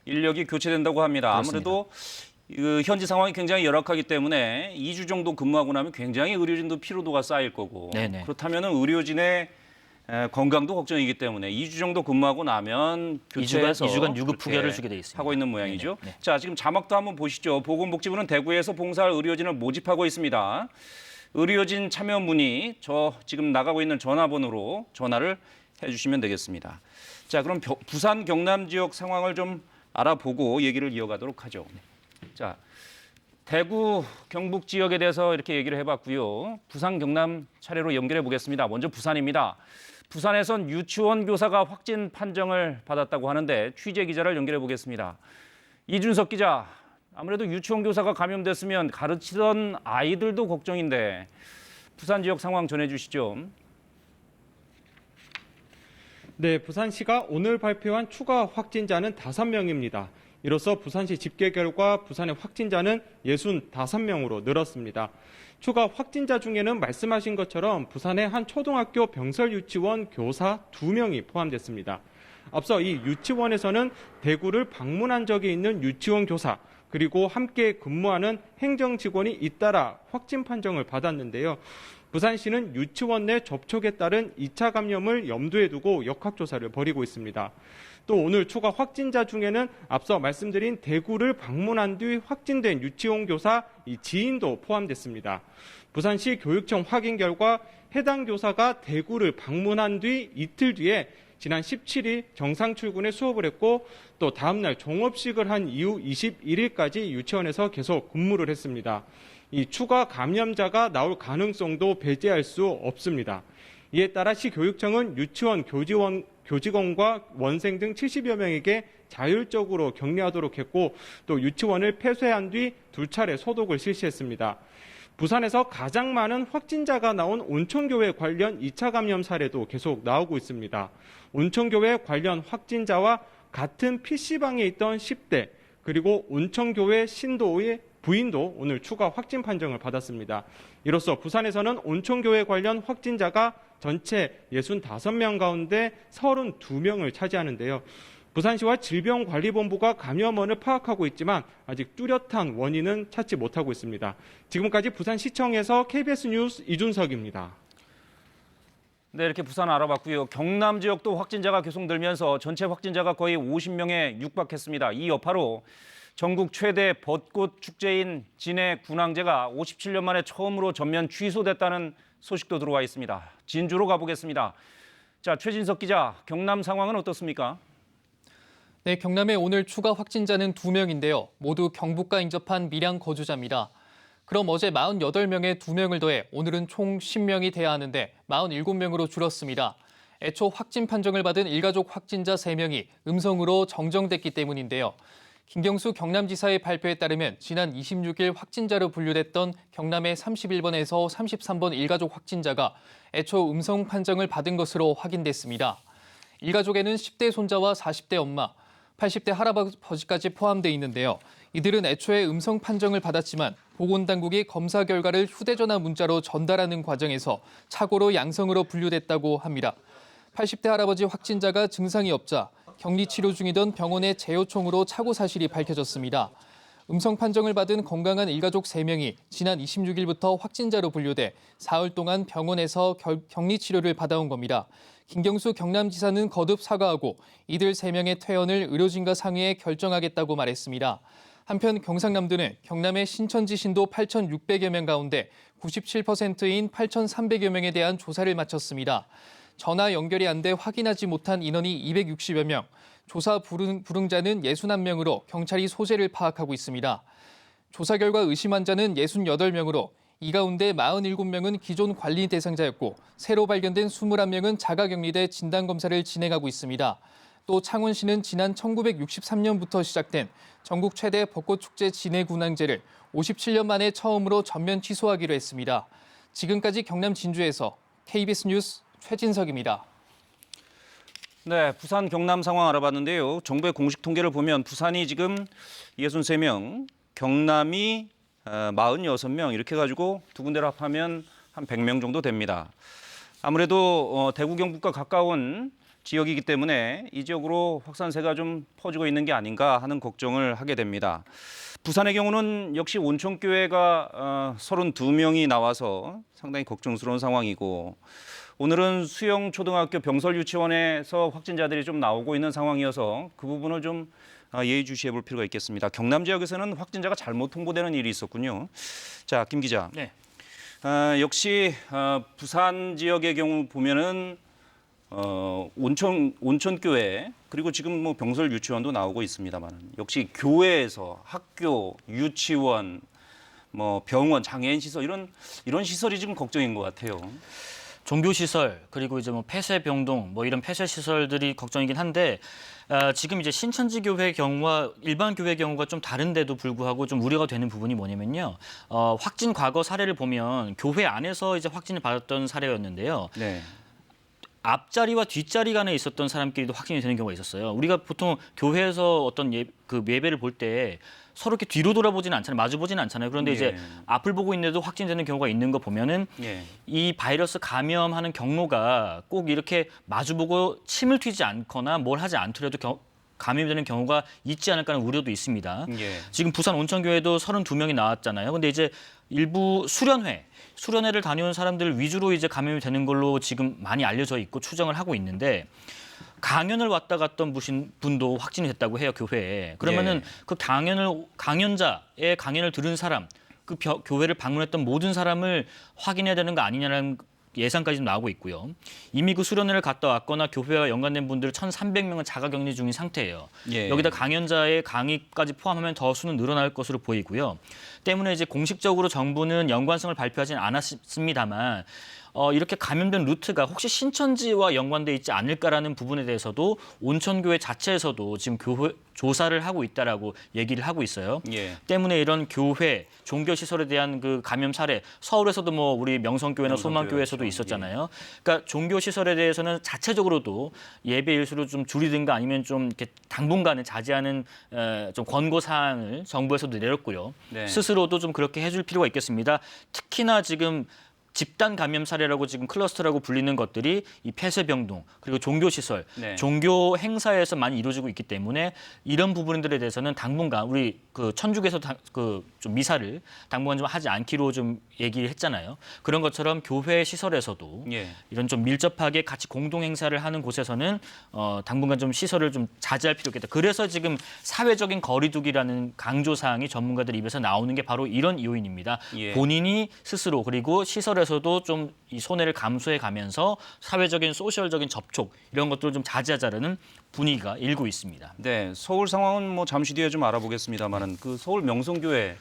인력이 교체된다고 합니다. 그렇습니다. 아무래도 그 현지 상황이 굉장히 열악하기 때문에 2주 정도 근무하고 나면 굉장히 의료진도 피로도가 쌓일 거고 네네. 그렇다면 의료진의 건강도 걱정이기 때문에 2주 정도 근무하고 나면 교체해서 2주간 유급 그렇게 후견을 주게 돼 있습니다. 하고 있는 모양이죠. 네네. 네. 자, 지금 자막도 한번 보시죠. 보건복지부는 대구에서 봉사할 의료진을 모집하고 있습니다. 의료진 참여 문의 저 지금 나가고 있는 전화번호로 전화를 해주시면 되겠습니다. 자, 그럼 부산 경남 지역 상황을 좀 알아보고 얘기를 이어가도록 하죠. 자, 대구 경북 지역에 대해서 이렇게 얘기를 해봤고요. 부산 경남 차례로 연결해 보겠습니다. 먼저 부산입니다. 부산에선 유치원 교사가 확진 판정을 받았다고 하는데 취재 기자를 연결해 보겠습니다. 이준석 기자, 아무래도 유치원 교사가 감염됐으면 가르치던 아이들도 걱정인데 부산 지역 상황 전해주시죠. 네, 부산시가 오늘 발표한 추가 확진자는 5명입니다. 이로써 부산시 집계 결과 부산의 확진자는 65명으로 늘었습니다. 추가 확진자 중에는 말씀하신 것처럼 부산의 한 초등학교 병설 유치원 교사 2명이 포함됐습니다. 앞서 이 유치원에서는 대구를 방문한 적이 있는 유치원 교사 그리고 함께 근무하는 행정 직원이 잇따라 확진 판정을 받았는데요. 부산시는 유치원 내 접촉에 따른 2차 감염을 염두에 두고 역학조사를 벌이고 있습니다. 또 오늘 추가 확진자 중에는 앞서 말씀드린 대구를 방문한 뒤 확진된 유치원 교사 이 지인도 포함됐습니다. 부산시 교육청 확인 결과 해당 교사가 대구를 방문한 뒤 이틀 뒤에 지난 17일 정상 출근에 수업을 했고 또 다음 날 종업식을 한 이후 21일까지 유치원에서 계속 근무를 했습니다. 이 추가 감염자가 나올 가능성도 배제할 수 없습니다. 이에 따라 시교육청은 유치원 교직원과 원생 등 70여 명에게 자율적으로 격리하도록 했고 또 유치원을 폐쇄한 뒤 2차례 소독을 실시했습니다. 부산에서 가장 많은 확진자가 나온 온천교회 관련 2차 감염 사례도 계속 나오고 있습니다. 온천교회 관련 확진자와 같은 PC방에 있던 10대 그리고 온천교회 신도의 부인도 오늘 추가 확진 판정을 받았습니다. 이로써 부산에서는 온천교회 관련 확진자가 전체 65명 가운데 32명을 차지하는데요. 부산시와 질병관리본부가 감염원을 파악하고 있지만 아직 뚜렷한 원인은 찾지 못하고 있습니다. 지금까지 부산시청에서 KBS 뉴스 이준석입니다. 네, 이렇게 부산 알아봤고요. 경남 지역도 확진자가 계속 늘면서 전체 확진자가 거의 50명에 육박했습니다. 이 여파로 전국 최대 벚꽃 축제인 진해 군항제가 57년 만에 처음으로 전면 취소됐다는 소식도 들어와 있습니다. 진주로 가보겠습니다. 자, 최진석 기자, 경남 상황은 어떻습니까? 네, 경남의 오늘 추가 확진자는 2명인데요. 모두 경북과 인접한 밀양 거주자입니다. 그럼 어제 48명에 2명을 더해 오늘은 총 10명이 돼야 하는데 47명으로 줄었습니다. 애초 확진 판정을 받은 일가족 확진자 3명이 음성으로 정정됐기 때문인데요. 김경수 경남지사의 발표에 따르면 지난 26일 확진자로 분류됐던 경남의 31번에서 33번 일가족 확진자가 애초 음성 판정을 받은 것으로 확인됐습니다. 일가족에는 10대 손자와 40대 엄마, 80대 할아버지까지 포함돼 있는데요. 이들은 애초에 음성 판정을 받았지만 보건당국이 검사 결과를 휴대전화 문자로 전달하는 과정에서 착오로 양성으로 분류됐다고 합니다. 80대 할아버지 확진자가 증상이 없자 격리 치료 중이던 병원의 제요총으로 착오 사실이 밝혀졌습니다. 음성 판정을 받은 건강한 일가족 3명이 지난 26일부터 확진자로 분류돼 사흘 동안 병원에서 격리 치료를 받아온 겁니다. 김경수 경남지사는 거듭 사과하고 이들 3명의 퇴원을 의료진과 상의해 결정하겠다고 말했습니다. 한편 경상남도는 경남의 신천지 신도 8,600여 명 가운데 97%인 8,300여 명에 대한 조사를 마쳤습니다. 전화 연결이 안 돼 확인하지 못한 인원이 260여 명, 조사 불응자는 61명으로 경찰이 소재를 파악하고 있습니다. 조사 결과 의심 환자는 68명으로 이 가운데 47명은 기존 관리 대상자였고 새로 발견된 21명은 자가격리돼 진단검사를 진행하고 있습니다. 또 창원시는 지난 1963년부터 시작된 전국 최대 벚꽃축제 진해군항제를 57년 만에 처음으로 전면 취소하기로 했습니다. 지금까지 경남 진주에서 KBS 뉴스 최진석입니다. 네, 부산 경남 상황 알아봤는데요. 정부의 공식 통계를 보면 부산이 지금 63명, 경남이 46명 이렇게 가지고 두 군데를 합하면 한 100명 정도 됩니다. 아무래도 대구 경북과 가까운 지역이기 때문에 이 지역으로 확산세가 좀 퍼지고 있는 게 아닌가 하는 걱정을 하게 됩니다. 부산의 경우는 역시 온천교회가 32명이 나와서 상당히 걱정스러운 상황이고 오늘은 수영초등학교 병설유치원에서 확진자들이 좀 나오고 있는 상황이어서 그 부분을 좀 예의주시해 볼 필요가 있겠습니다. 경남 지역에서는 확진자가 잘못 통보되는 일이 있었군요. 자, 김 기자. 네. 역시 부산 지역의 경우 보면은 온천교회 그리고 지금 뭐 병설 유치원도 나오고 있습니다만 역시 교회에서 학교, 유치원, 뭐 병원, 장애인 시설 이런 시설이 지금 걱정인 것 같아요. 종교시설 그리고 이제 뭐 폐쇄병동 뭐 이런 폐쇄 시설들이 걱정이긴 한데 지금 이제 신천지 교회 경우와 일반 교회 경우가 좀 다른데도 불구하고 좀 우려가 되는 부분이 뭐냐면요. 확진 과거 사례를 보면 교회 안에서 이제 확진을 받았던 사례였는데요. 네. 앞자리와 뒷자리 간에 있었던 사람끼리도 확진이 되는 경우가 있었어요. 우리가 보통 교회에서 어떤 예배를 볼 때 서로 이렇게 뒤로 돌아보지는 않잖아요. 마주 보지는 않잖아요. 그런데 이제 앞을 보고 있는데도 확진되는 경우가 있는 거 보면은 이 바이러스 감염하는 경로가 꼭 이렇게 마주보고 침을 튀지 않거나 뭘 하지 않더라도 감염되는 경우가 있지 않을까 하는 우려도 있습니다. 지금 부산 온천교회도 32명이 나왔잖아요. 근데 이제 일부 수련회를 다녀온 사람들 위주로 이제 감염이 되는 걸로 지금 많이 알려져 있고 추정을 하고 있는데 강연을 왔다 갔던 분도 확진이 됐다고 해요, 교회에. 그러면은 그 강연자의 강연을 들은 사람, 그 교회를 방문했던 모든 사람을 확인해야 되는 거 아니냐는 예상까지 좀 나오고 있고요. 이미 그 수련회를 갔다 왔거나 교회와 연관된 분들 1,300명은 자가격리 중인 상태예요. 여기다 강연자의 강의까지 포함하면 더 수는 늘어날 것으로 보이고요. 때문에 이제 공식적으로 정부는 연관성을 발표하지는 않았습니다만 이렇게 감염된 루트가 혹시 신천지와 연관돼 있지 않을까라는 부분에 대해서도 온천교회 자체에서도 지금 조사를 하고 있다라고 얘기를 하고 있어요. 때문에 이런 교회, 종교시설에 대한 그 감염 사례, 서울에서도 뭐 우리 명성교회나 소망교회에서도 있었잖아요. 그러니까 종교시설에 대해서는 자체적으로도 예배 일수를 좀 줄이든가 아니면 좀 이렇게 당분간은 자제하는 좀 권고 사항을 정부에서도 내렸고요. 스스로도 좀 그렇게 해줄 필요가 있겠습니다. 특히나 지금 집단 감염 사례라고 지금 클러스터라고 불리는 것들이 이 폐쇄병동 그리고 종교시설, 종교 행사에서 많이 이루어지고 있기 때문에 이런 부분들에 대해서는 당분간 우리 그 천주교에서 좀 미사를 당분간 좀 하지 않기로 좀 얘기를 했잖아요. 그런 것처럼 교회 시설에서도 이런 좀 밀접하게 같이 공동 행사를 하는 곳에서는 당분간 좀 시설을 좀 자제할 필요가 있다. 그래서 지금 사회적인 거리두기라는 강조 사항이 전문가들 입에서 나오는 게 바로 이런 요인입니다. 본인이 스스로 그리고 시설에서도 좀 이 손해를 감수해 가면서 사회적인 소셜적인 접촉 이런 것들을 좀 자제하자라는 분위기가 일고 있습니다. 네, 서울 상황은 뭐 잠시 뒤에 좀 알아보겠습니다만은 그 서울 명성교회는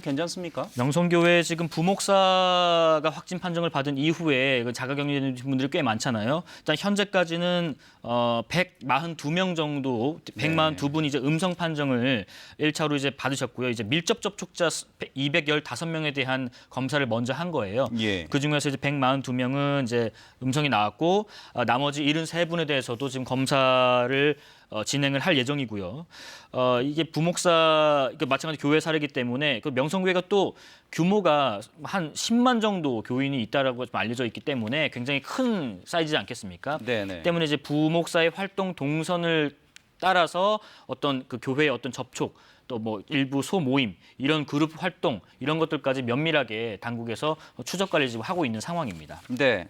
괜찮습니까? 명성교회 지금 부목사가 확진 판정을 받은 이후에 자가격리되는 분들이 꽤 많잖아요. 일단 현재까지는 142명 정도, 142분이 이제 음성 판정을 1차로 이제 받으셨고요. 이제 밀접 접촉자 215명에 대한 검사를 먼저 한 거예요. 그 중에서 이제 142명은 이제 음성이 나왔고 나머지 73분에 대해서도 지금 검사를 진행을 할 예정이고요. 이게 부목사 마찬가지 교회 사례이기 때문에 그 명성교회가 또 규모가 한 10만 정도 교인이 있다라고 좀 알려져 있기 때문에 굉장히 큰 사이즈지 않겠습니까? 네네. 때문에 이제 부목사의 활동 동선을 따라서 어떤 그 교회의 어떤 접촉 또 뭐 일부 소모임 이런 그룹 활동 이런 것들까지 면밀하게 당국에서 추적 관리 지금 하고 있는 상황입니다. 네.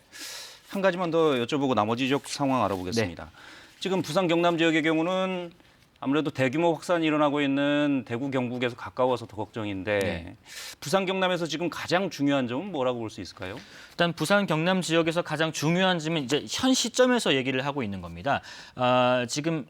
한 가지만 더 여쭤보고 나머지 지역 상황 알아보겠습니다. 지금 부산 경남 지역의 경우는 아무래도 대규모 확산이 일어나고 있는 대구 경북에서 가까워서 더 걱정인데 네. 부산 경남에서 지금 가장 중요한 점은 뭐라고 볼 수 있을까요? 일단 부산 경남 지역에서 가장 중요한 점은 이제 현 시점에서 얘기를 하고 있는 겁니다. 지금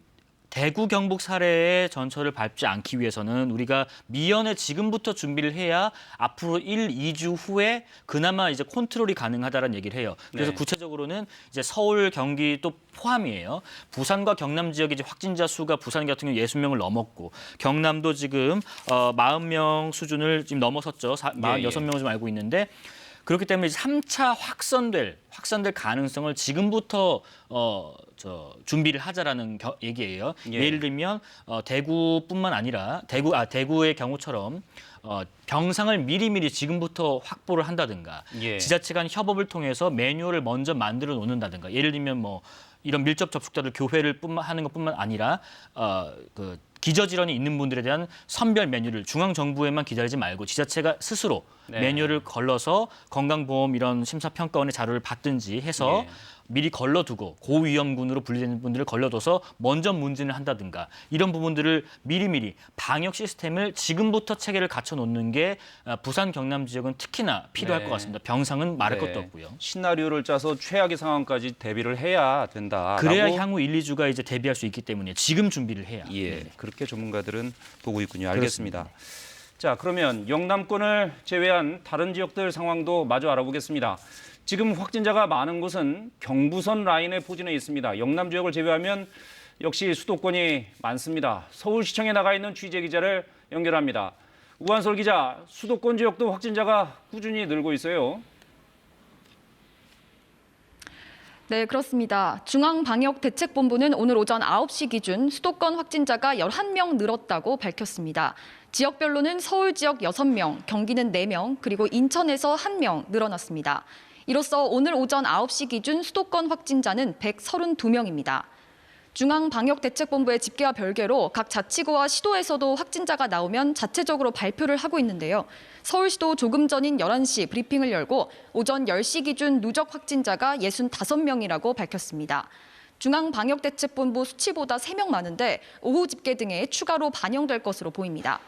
대구 경북 사례의 전철을 밟지 않기 위해서는 우리가 미연에 지금부터 준비를 해야 앞으로 1, 2주 후에 그나마 이제 컨트롤이 가능하다는 얘기를 해요. 그래서 네. 구체적으로는 이제 서울, 경기 또 포함이에요. 부산과 경남 지역의 이제 확진자 수가 부산 같은 경우 60명을 넘었고 경남도 지금 40명 수준을 지금 넘어섰죠. 46명을 좀 알고 있는데 그렇기 때문에 3차 확산될 가능성을 지금부터 준비를 하자라는 얘기예요. 예. 예를 들면 대구뿐만 아니라 대구의 경우처럼 병상을 미리미리 지금부터 확보를 한다든가 예. 지자체 간 협업을 통해서 매뉴얼을 먼저 만들어 놓는다든가 예를 들면 뭐 이런 밀접 접촉자들 교회를 하는 것뿐만 아니라 그 기저질환이 있는 분들에 대한 선별 메뉴를 중앙정부에만 기다리지 말고 지자체가 스스로 네. 메뉴를 걸러서 건강보험 이런 심사평가원의 자료를 받든지 해서 예. 미리 걸러두고 고위험군으로 분리되는 분들을 걸러둬서 먼저 문진을 한다든가 이런 부분들을 미리미리 방역 시스템을 지금부터 체계를 갖춰놓는 게 부산 경남 지역은 특히나 필요할 네. 것 같습니다. 병상은 말할 네. 것도 없고요. 시나리오를 짜서 최악의 상황까지 대비를 해야 된다. 그래야 향후 1, 2주가 이제 대비할 수 있기 때문에 지금 준비를 해야. 예, 네. 그렇게 전문가들은 보고 있군요. 알겠습니다. 자, 그러면 영남권을 제외한 다른 지역들 상황도 마저 알아보겠습니다. 지금 확진자가 많은 곳은 경부선 라인에 포진해 있습니다. 영남 지역을 제외하면 역시 수도권이 많습니다. 서울시청에 나가 있는 취재 기자를 연결합니다. 우한솔 기자, 수도권 지역도 확진자가 꾸준히 늘고 있어요. 네, 그렇습니다. 중앙방역대책본부는 오늘 오전 9시 기준 수도권 확진자가 11명 늘었다고 밝혔습니다. 지역별로는 서울 지역 6명, 경기는 4명, 그리고 인천에서 1명 늘어났습니다. 이로써 오늘 오전 9시 기준 수도권 확진자는 132명입니다. 중앙방역대책본부의 집계와 별개로 각 자치구와 시도에서도 확진자가 나오면 자체적으로 발표를 하고 있는데요. 서울시도 조금 전인 11시 브리핑을 열고 오전 10시 기준 누적 확진자가 65명이라고 밝혔습니다. 중앙방역대책본부 수치보다 3명 많은데 오후 집계 등에 추가로 반영될 것으로 보입니다.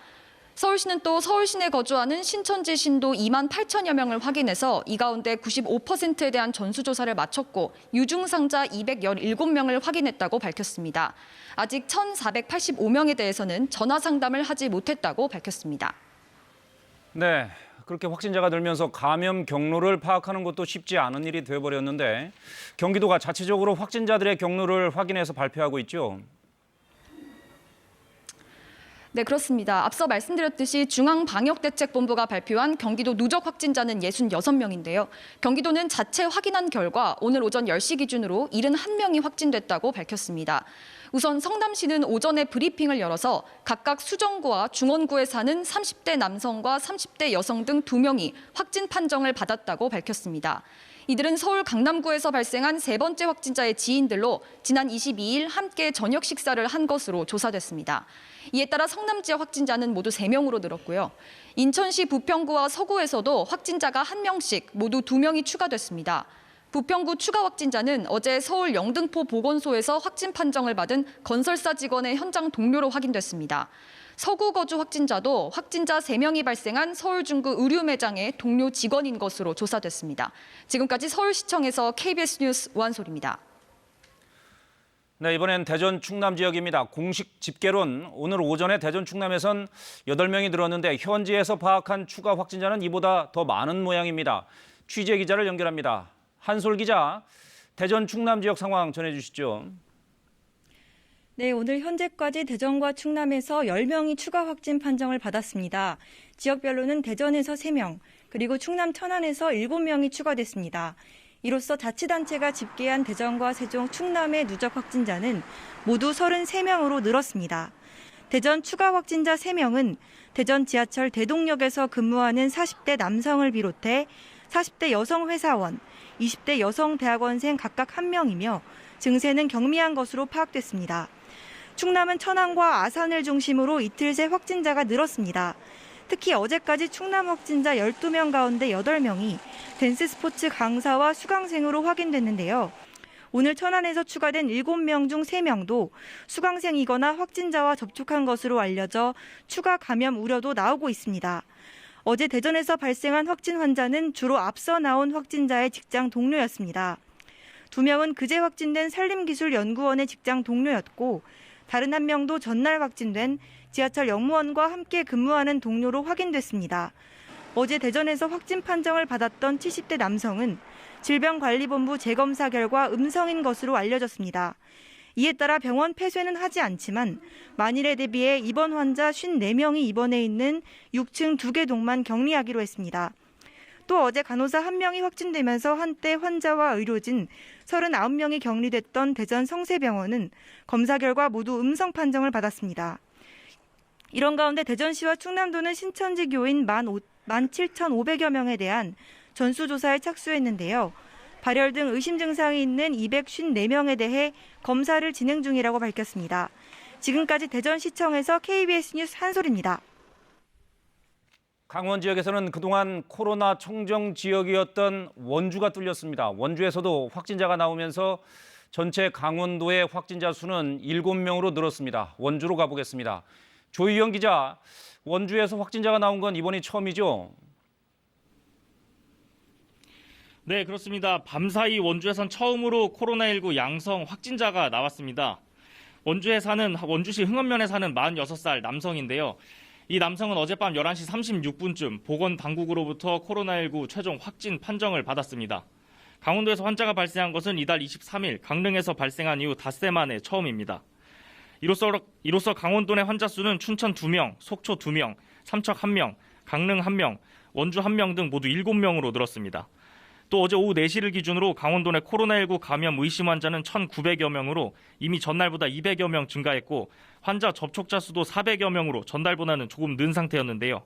서울시는 또 서울 시내 거주하는 신천지 신도 2만 8천여 명을 확인해서 이 가운데 95%에 대한 전수조사를 마쳤고 유증상자 217명을 확인했다고 밝혔습니다. 아직 1,485명에 대해서는 전화 상담을 하지 못했다고 밝혔습니다. 네, 그렇게 확진자가 늘면서 감염 경로를 파악하는 것도 쉽지 않은 일이 되어버렸는데 경기도가 자체적으로 확진자들의 경로를 확인해서 발표하고 있죠. 네, 그렇습니다. 앞서 말씀드렸듯이 중앙방역대책본부가 발표한 경기도 누적 확진자는 66명인데요. 경기도는 자체 확인한 결과 오늘 오전 10시 기준으로 71명이 확진됐다고 밝혔습니다. 우선 성남시는 오전에 브리핑을 열어서 각각 수정구와 중원구에 사는 30대 남성과 30대 여성 등 2명이 확진 판정을 받았다고 밝혔습니다. 이들은 서울 강남구에서 발생한 세 번째 확진자의 지인들로 지난 22일 함께 저녁 식사를 한 것으로 조사됐습니다. 이에 따라 성남 지역 확진자는 모두 3명으로 늘었고요. 인천시 부평구와 서구에서도 확진자가 1명씩 모두 2명이 추가됐습니다. 부평구 추가 확진자는 어제 서울 영등포 보건소에서 확진 판정을 받은 건설사 직원의 현장 동료로 확인됐습니다. 서구 거주 확진자도 확진자 3명이 발생한 서울 중구 의류 매장의 동료 직원인 것으로 조사됐습니다. 지금까지 서울시청에서 KBS 뉴스 우한솔입니다. 네, 이번엔 대전 충남 지역입니다. 공식 집계론 오늘 오전에 대전 충남에선 8명이 늘었는데 현지에서 파악한 추가 확진자는 이보다 더 많은 모양입니다. 취재 기자를 연결합니다. 한솔 기자, 대전 충남 지역 상황 전해주시죠. 네, 오늘 현재까지 대전과 충남에서 10명이 추가 확진 판정을 받았습니다. 지역별로는 대전에서 3명, 그리고 충남 천안에서 7명이 추가됐습니다. 이로써 자치단체가 집계한 대전과 세종, 충남의 누적 확진자는 모두 33명으로 늘었습니다. 대전 추가 확진자 3명은 대전 지하철 대동역에서 근무하는 40대 남성을 비롯해 40대 여성 회사원, 20대 여성 대학원생 각각 1명이며 증세는 경미한 것으로 파악됐습니다. 충남은 천안과 아산을 중심으로 이틀 새 확진자가 늘었습니다. 특히 어제까지 충남 확진자 12명 가운데 8명이 댄스 스포츠 강사와 수강생으로 확인됐는데요. 오늘 천안에서 추가된 7명 중 3명도 수강생이거나 확진자와 접촉한 것으로 알려져 추가 감염 우려도 나오고 있습니다. 어제 대전에서 발생한 확진 환자는 주로 앞서 나온 확진자의 직장 동료였습니다. 2명은 그제 확진된 산림기술연구원의 직장 동료였고 다른 1명도 전날 확진된 지하철 영무원과 함께 근무하는 동료로 확인됐습니다. 어제 대전에서 확진 판정을 받았던 70대 남성은 질병관리본부 재검사 결과 음성인 것으로 알려졌습니다. 이에 따라 병원 폐쇄는 하지 않지만 만일에 대비해 입원 환자 54명이 입원해 있는 6층 2개 동만 격리하기로 했습니다. 또 어제 간호사 1명이 확진되면서 한때 환자와 의료진 39명이 격리됐던 대전 성세병원은 검사 결과 모두 음성 판정을 받았습니다. 이런 가운데 대전시와 충남도는 신천지 교인 17,500여 명에 대한 전수조사에 착수했는데요. 발열 등 의심 증상이 있는 254명에 대해 검사를 진행 중이라고 밝혔습니다. 지금까지 대전시청에서 KBS 뉴스 한솔입니다. 강원 지역에서는 그동안 코로나 청정 지역이었던 원주가 뚫렸습니다. 원주에서도 확진자가 나오면서 전체 강원도의 확진자 수는 7명으로 늘었습니다. 원주로 가보겠습니다. 조희영 기자, 원주에서 확진자가 나온 건 이번이 처음이죠? 네, 그렇습니다. 밤사이 원주에선 처음으로 코로나19 양성 확진자가 나왔습니다. 원주시 흥원면에 사는 46살 남성인데요. 이 남성은 어젯밤 11시 36분쯤 보건당국으로부터 코로나19 최종 확진 판정을 받았습니다. 강원도에서 환자가 발생한 것은 이달 23일 강릉에서 발생한 이후 닷새 만에 처음입니다. 이로써 강원도 내 환자 수는 춘천 2명, 속초 2명, 삼척 1명, 강릉 1명, 원주 1명 등 모두 7명으로 늘었습니다. 또 어제 오후 4시를 기준으로 강원도 내 코로나19 감염 의심 환자는 1,900여 명으로 이미 전날보다 200여 명 증가했고 환자 접촉자 수도 400여 명으로 전날보다는 조금 는 상태였는데요.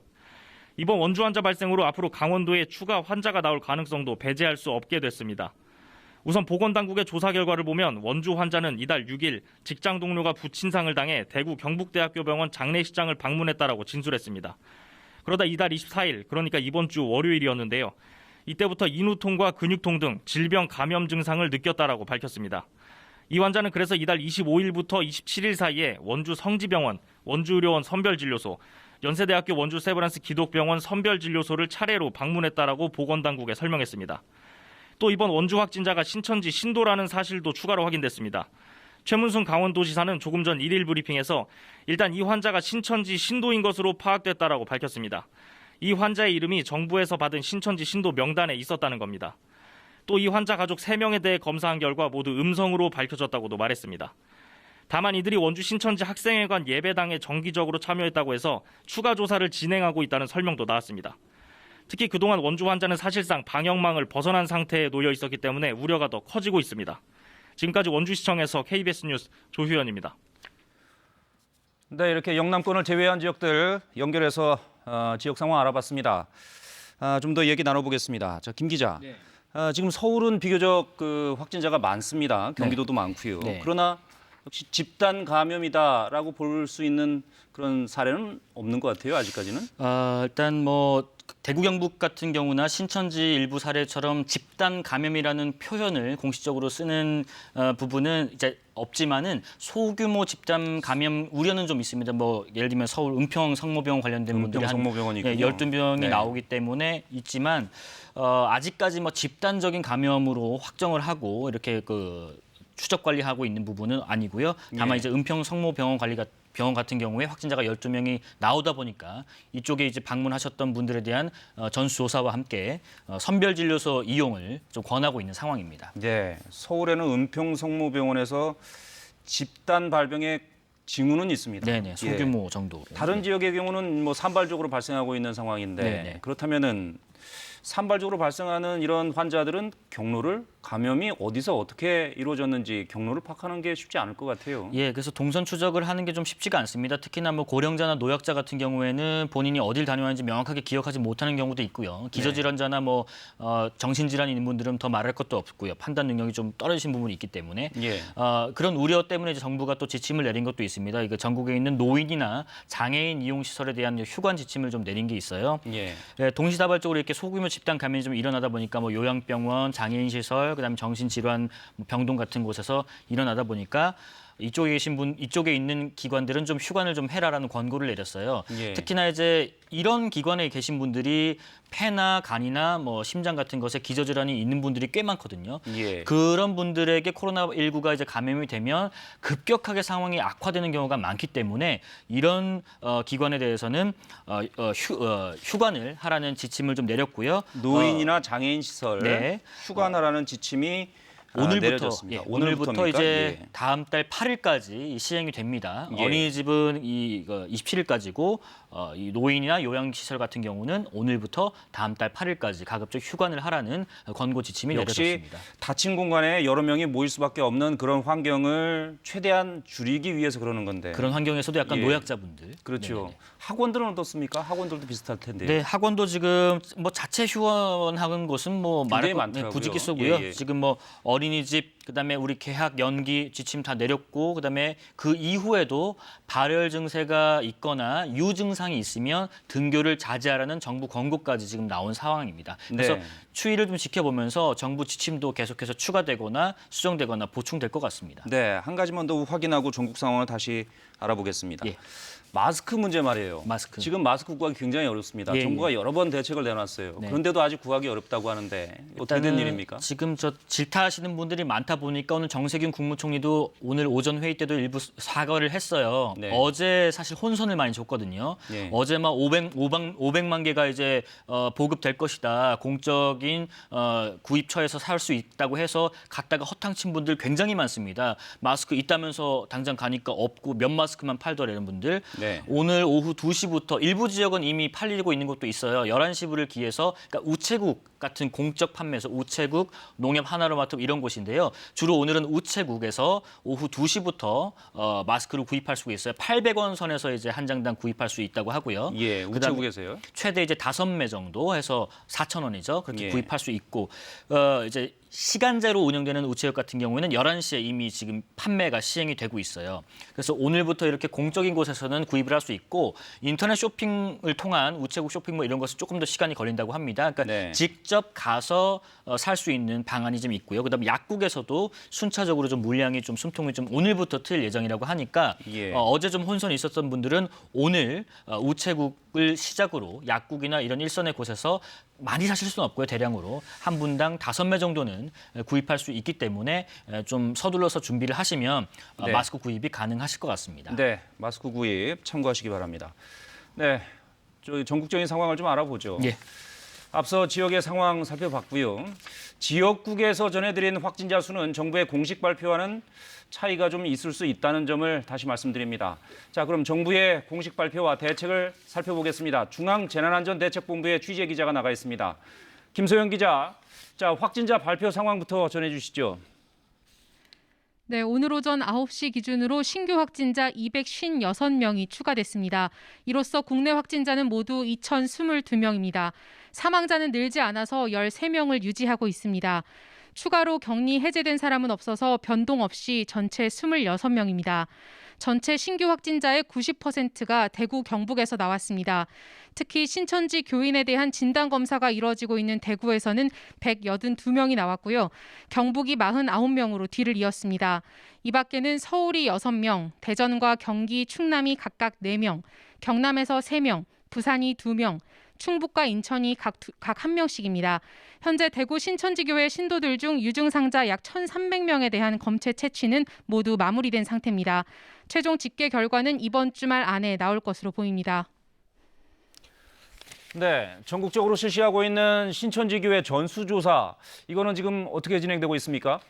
이번 원주 환자 발생으로 앞으로 강원도에 추가 환자가 나올 가능성도 배제할 수 없게 됐습니다. 우선 보건당국의 조사 결과를 보면 원주 환자는 이달 6일 직장 동료가 부친상을 당해 대구 경북대학교 병원 장례식장을 방문했다라고 진술했습니다. 그러다 이달 24일, 그러니까 이번 주 월요일이었는데요. 이때부터 인후통과 근육통 등 질병 감염 증상을 느꼈다라고 밝혔습니다. 이 환자는 그래서 이달 25일부터 27일 사이에 원주 성지병원, 원주의료원 선별진료소, 연세대학교 원주 세브란스 기독병원 선별진료소를 차례로 방문했다라고 보건당국에 설명했습니다. 또 이번 원주 확진자가 신천지 신도라는 사실도 추가로 확인됐습니다. 최문순 강원도지사는 조금 전 1일 브리핑에서 일단 이 환자가 신천지 신도인 것으로 파악됐다라고 밝혔습니다. 이 환자의 이름이 정부에서 받은 신천지 신도 명단에 있었다는 겁니다. 또 이 환자 가족 3명에 대해 검사한 결과 모두 음성으로 밝혀졌다고도 말했습니다. 다만 이들이 원주 신천지 학생회관 예배당에 정기적으로 참여했다고 해서 추가 조사를 진행하고 있다는 설명도 나왔습니다. 특히 그동안 원주 환자는 사실상 방역망을 벗어난 상태에 놓여 있었기 때문에 우려가 더 커지고 있습니다. 지금까지 원주시청에서 KBS 뉴스 조휴연입니다. 네, 이렇게 영남권을 제외한 지역들 연결해서 지역 상황 알아봤습니다. 좀 더 얘기 나눠보겠습니다. 자, 김 기자. 네. 지금 서울은 비교적 확진자가 많습니다. 경기도도 많고요. 네. 그러나 역시 집단 감염이다라고 볼 수 있는 그런 사례는 없는 것 같아요. 아직까지는. 일단 대구 경북 같은 경우나 신천지 일부 사례처럼 집단 감염이라는 표현을 공식적으로 쓰는 부분은 이제 없지만은 소규모 집단 감염 우려는 좀 있습니다. 예를 들면 서울 은평 성모병원 관련된 분들이 한 성모병원이 있군요. 12명이 네. 나오기 때문에 있지만 아직까지 집단적인 감염으로 확정을 하고 이렇게 추적 관리하고 있는 부분은 아니고요. 다만 예. 이제 은평 성모병원 병원 같은 경우에 확진자가 12명이 나오다 보니까 이쪽에 이제 방문하셨던 분들에 대한 전수조사와 함께 선별진료소 이용을 좀 권하고 있는 상황입니다. 네, 서울에는 은평성모병원에서 집단 발병의 징후는 있습니다. 네네, 소규모 정도. 다른 지역의 경우는 산발적으로 발생하고 있는 상황인데 네네. 그렇다면은 산발적으로 발생하는 이런 환자들은 경로를 감염이 어디서 어떻게 이루어졌는지 경로를 파악하는 게 쉽지 않을 것 같아요. 예, 그래서 동선 추적을 하는 게 좀 쉽지가 않습니다. 특히나 뭐 고령자나 노약자 같은 경우에는 본인이 어딜 다녀왔는지 명확하게 기억하지 못하는 경우도 있고요. 기저질환자나 뭐 정신질환이 있는 분들은 더 말할 것도 없고요. 판단 능력이 좀 떨어지신 부분이 있기 때문에 예. 그런 우려 때문에 이제 정부가 또 지침을 내린 것도 있습니다. 이거 전국에 있는 노인이나 장애인 이용 시설에 대한 휴관 지침을 좀 내린 게 있어요. 예. 네, 동시다발적으로 이렇게 소규모 집단 감염이 좀 일어나다 보니까 뭐 요양병원, 장애인 시설, 그다음에 정신질환 병동 같은 곳에서 일어나다 보니까 이쪽에 있는 기관들은 좀 휴관을 좀 해라라는 권고를 내렸어요. 예. 특히나 이제 이런 기관에 계신 분들이 폐나 간이나 뭐 심장 같은 것에 기저질환이 있는 분들이 꽤 많거든요. 예. 그런 분들에게 코로나19가 이제 감염이 되면 급격하게 상황이 악화되는 경우가 많기 때문에 이런 기관에 대해서는 휴관을 하라는 지침을 좀 내렸고요. 노인이나 장애인 시설 네. 휴관하라는 지침이 내려졌습니다. 오늘부터 이제 예. 다음 달 8일까지 시행이 됩니다. 예. 어린이집은 27일까지고 이 노인이나 요양시설 같은 경우는 오늘부터 다음 달 8일까지 가급적 휴관을 하라는 권고 지침이 역시 내려졌습니다. 닫힌 공간에 여러 명이 모일 수밖에 없는 그런 환경을 최대한 줄이기 위해서 그러는 건데. 그런 환경에서도 약간 예. 노약자분들. 그렇죠. 네네네. 학원들은 어떻습니까? 학원들도 비슷할 텐데. 네, 학원도 지금 뭐 자체 휴원하는 곳은 뭐 말할 굉장히 것 많더라고요. 부지기수고요. 예, 예. 지금 뭐 어린이집 그다음에 우리 개학 연기 지침 다 내렸고 그다음에 그 이후에도 발열 증세가 있거나 유증상이 있으면 등교를 자제하라는 정부 권고까지 지금 나온 상황입니다. 그래서 네. 추이를 좀 지켜보면서 정부 지침도 계속해서 추가되거나 수정되거나 보충될 것 같습니다. 네, 한 가지만 더 확인하고 전국 상황을 다시 알아보겠습니다. 예. 마스크 문제 말이에요. 마스크. 지금 마스크 구하기 굉장히 어렵습니다. 예, 정부가 예. 여러 번 대책을 내놨어요. 네. 그런데도 아직 구하기 어렵다고 하는데 어떻게 된 일단은 일입니까? 지금 저 질타하시는 분들이 많다 보니까 오늘 정세균 국무총리도 오늘 오전 회의 때도 일부 사과를 했어요. 네. 어제 사실 혼선을 많이 줬거든요. 예. 어제 막 500만 개가 이제 보급될 것이다. 공적인 구입처에서 살 수 있다고 해서 갔다가 허탕친 분들 굉장히 많습니다. 마스크 있다면서 당장 가니까 없고 몇 마스크만 팔더라 이런 분들. 네. 오늘 오후 2시부터 일부 지역은 이미 팔리고 있는 곳도 있어요. 11시부를 기해서 그러니까 우체국 같은 공적 판매소, 우체국, 농협 하나로마트 이런 곳인데요. 주로 오늘은 우체국에서 오후 2시부터 마스크를 구입할 수가 있어요. 800원 선에서 이제 한 장당 구입할 수 있다고 하고요. 예, 그다음에 우체국에서요. 최대 이제 5매 정도 해서 4,000원이죠. 그렇게 예. 구입할 수 있고 이제 시간제로 운영되는 우체국 같은 경우에는 11시에 이미 지금 판매가 시행이 되고 있어요. 그래서 오늘부터 이렇게 공적인 곳에서는 구입을 할 수 있고 인터넷 쇼핑을 통한 우체국 쇼핑 뭐 이런 것은 조금 더 시간이 걸린다고 합니다. 그러니까 네. 직접 가서 살 수 있는 방안이 좀 있고요. 그다음에 약국에서도 순차적으로 좀 물량이 좀 숨통이 좀 오늘부터 트일 예정이라고 하니까 예. 어제 좀 혼선이 있었던 분들은 오늘 우체국을 시작으로 약국이나 이런 일선의 곳에서 많이 사실 수는 없고요. 대량으로 한 분당 5매 정도는 구입할 수 있기 때문에 좀 서둘러서 준비를 하시면 네. 마스크 구입이 가능하실 것 같습니다. 네, 마스크 구입 참고하시기 바랍니다. 네, 저희 전국적인 상황을 좀 알아보죠. 예. 앞서 지역의 상황 살펴봤고요. 지역국에서 전해드린 확진자 수는 정부의 공식 발표와는 차이가 좀 있을 수 있다는 점을 다시 말씀드립니다. 자, 그럼 정부의 공식 발표와 대책을 살펴보겠습니다. 중앙재난안전대책본부의 취재 기자가 나가 있습니다. 김소영 기자, 자, 확진자 발표 상황부터 전해주시죠. 네, 오늘 오전 9시 기준으로 신규 확진자 256명이 추가됐습니다. 이로써 국내 확진자는 모두 2,022명입니다. 사망자는 늘지 않아서 13명을 유지하고 있습니다. 추가로 격리 해제된 사람은 없어서 변동 없이 전체 26명입니다. 전체 신규 확진자의 90%가 대구 경북에서 나왔습니다. 특히 신천지 교인에 대한 진단검사가 이뤄지고 있는 대구에서는 182명이 나왔고요. 경북이 49명으로 뒤를 이었습니다. 이 밖에는 서울이 6명, 대전과 경기, 충남이 각각 4명, 경남에서 3명, 부산이 2명, 충북과 인천이 각 1명씩입니다. 현재 대구 신천지교회 신도들 중 유증상자 약 1,300명에 대한 검체 채취는 모두 마무리된 상태입니다. 최종 집계 결과는 이번 주말 안에 나올 것으로 보입니다. 네, 전국적으로 실시하고 있는 신천지교회 전수조사, 이거는 지금 어떻게 진행되고 있습니까?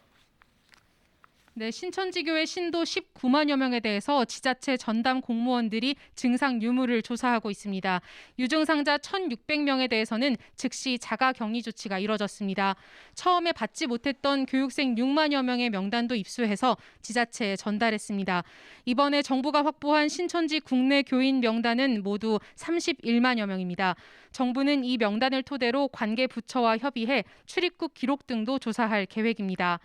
네, 신천지교회 신도 19만여 명에 대해서 지자체 전담 공무원들이 증상 유무를 조사하고 있습니다. 유증상자 1,600명에 대해서는 즉시 자가격리 조치가 이뤄졌습니다. 처음에 받지 못했던 교육생 6만여 명의 명단도 입수해서 지자체에 전달했습니다. 이번에 정부가 확보한 신천지 국내 교인 명단은 모두 31만여 명입니다. 정부는 이 명단을 토대로 관계 부처와 협의해 출입국 기록 등도 조사할 계획입니다.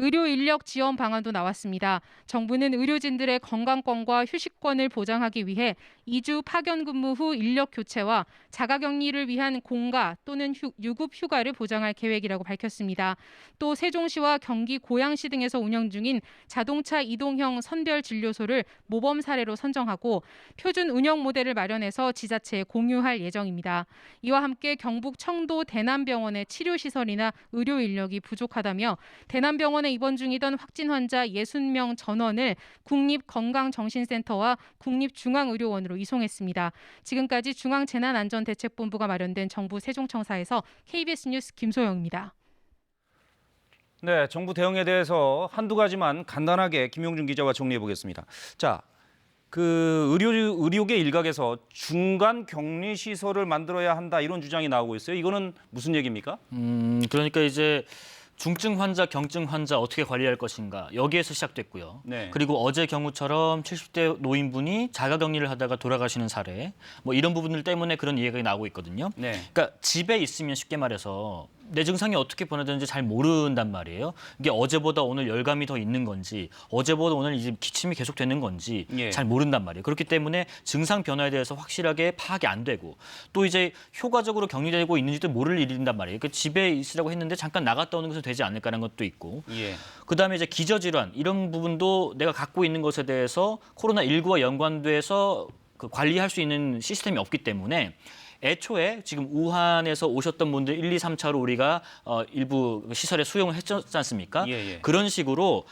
의료 인력 지원 방안도 나왔습니다. 정부는 의료진들의 건강권과 휴식권을 보장하기 위해 2주 파견 근무 후 인력 교체와 자가격리를 위한 공가 또는 유급 휴가를 보장할 계획이라고 밝혔습니다. 또 세종시와 경기 고양시 등에서 운영 중인 자동차 이동형 선별 진료소를 모범 사례로 선정하고 표준 운영 모델을 마련해서 지자체에 공유할 예정입니다. 이와 함께 경북 청도 대남병원의 치료시설이나 의료 인력이 부족하다며 대남병원에 입원 중이던 확진 환자 60명 전원을 국립건강정신센터와 국립중앙의료원으로 이송했습니다. 지금까지 중앙재난안전대책본부가 마련된 정부 세종청사에서 KBS 뉴스 김소영입니다. 네, 정부 대응에 대해서 한두 가지만 간단하게 김용준 기자와 정리해 보겠습니다. 자, 그 의료계 일각에서 중간 격리 시설을 만들어야 한다 이런 주장이 나오고 있어요. 이거는 무슨 얘기입니까? 그러니까 이제 중증 환자, 경증 환자 어떻게 관리할 것인가 여기에서 시작됐고요. 네. 그리고 어제 경우처럼 70대 노인분이 자가격리를 하다가 돌아가시는 사례, 뭐 이런 부분들 때문에 그런 이야기가 나오고 있거든요. 네. 그러니까 집에 있으면 쉽게 말해서 내 증상이 어떻게 변화되는지 잘 모른단 말이에요. 이게 어제보다 오늘 열감이 더 있는 건지, 어제보다 오늘 이제 기침이 계속되는 건지 예. 잘 모른단 말이에요. 그렇기 때문에 증상 변화에 대해서 확실하게 파악이 안 되고 또 이제 효과적으로 격리되고 있는지도 모를 일인단 말이에요. 그 집에 있으라고 했는데 잠깐 나갔다 오는 것은 되지 않을까라는 것도 있고. 예. 그다음에 이제 기저질환 이런 부분도 내가 갖고 있는 것에 대해서 코로나19와 연관돼서 그 관리할 수 있는 시스템이 없기 때문에 애초에 지금 우한에서 오셨던 분들 1, 2, 3차로 우리가 일부 시설에 수용을 했지 않습니까? 예, 예. 그런 식으로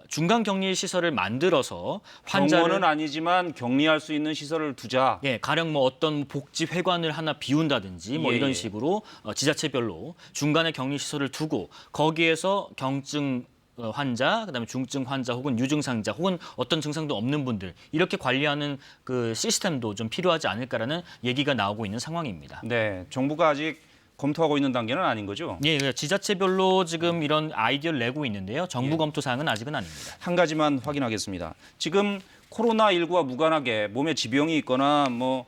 중간 격리 시설을 만들어서 환자를 병원은 아니지만 격리할 수 있는 시설을 두자. 예, 가령 뭐 어떤 복지 회관을 하나 비운다든지 뭐 예, 이런 예. 식으로 지자체별로 중간에 격리 시설을 두고 거기에서 경증 환자, 그다음에 중증 환자 혹은 유증상자 혹은 어떤 증상도 없는 분들 이렇게 관리하는 그 시스템도 좀 필요하지 않을까라는 얘기가 나오고 있는 상황입니다. 네, 정부가 아직 검토하고 있는 단계는 아닌 거죠? 예, 지자체별로 지금 이런 아이디어를 내고 있는데요. 정부 예. 검토 사항은 아직은 아닙니다. 한 가지만 확인하겠습니다. 지금 코로나19와 무관하게 몸에 지병이 있거나 뭐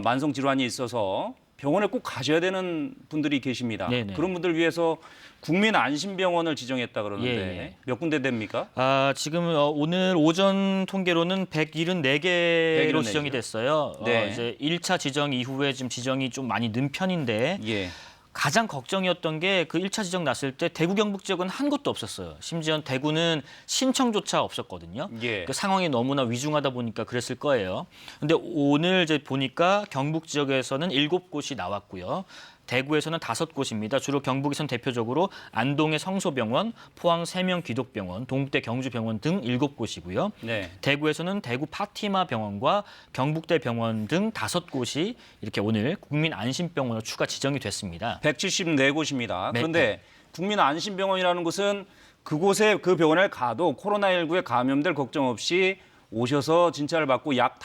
만성 질환이 있어서 병원에 꼭 가셔야 되는 분들이 계십니다. 네네. 그런 분들 위해서 국민안심병원을 지정했다 그러는데 예. 몇 군데 됩니까? 지금 오늘 오전 통계로는 174개로 174 지정이 됐어요. 네. 이제 1차 지정 이후에 지금 지정이 좀 많이 는 편인데 예. 가장 걱정이었던 게 그 1차 지정 났을 때 대구 경북 지역은 한 곳도 없었어요. 심지어 대구는 신청조차 없었거든요. 예. 그 상황이 너무나 위중하다 보니까 그랬을 거예요. 근데 오늘 이제 보니까 경북 지역에서는 7곳이 나왔고요. 대구에서는 5곳입니다. 주로 경북에서는 대표적으로 안동의 성소병원, 포항 세명 기독병원, 동국대 경주병원 등 7곳이고요. 네. 대구에서는 대구 파티마 병원과 경북대 병원 등 5곳이 이렇게 오늘 국민안심병원으로 추가 지정이 됐습니다. 174곳입니다. 네. 그런데 국민안심병원이라는 곳은 그곳에 그 병원에 가도 코로나19에 감염될 걱정 없이 오셔서 진찰을 받고 약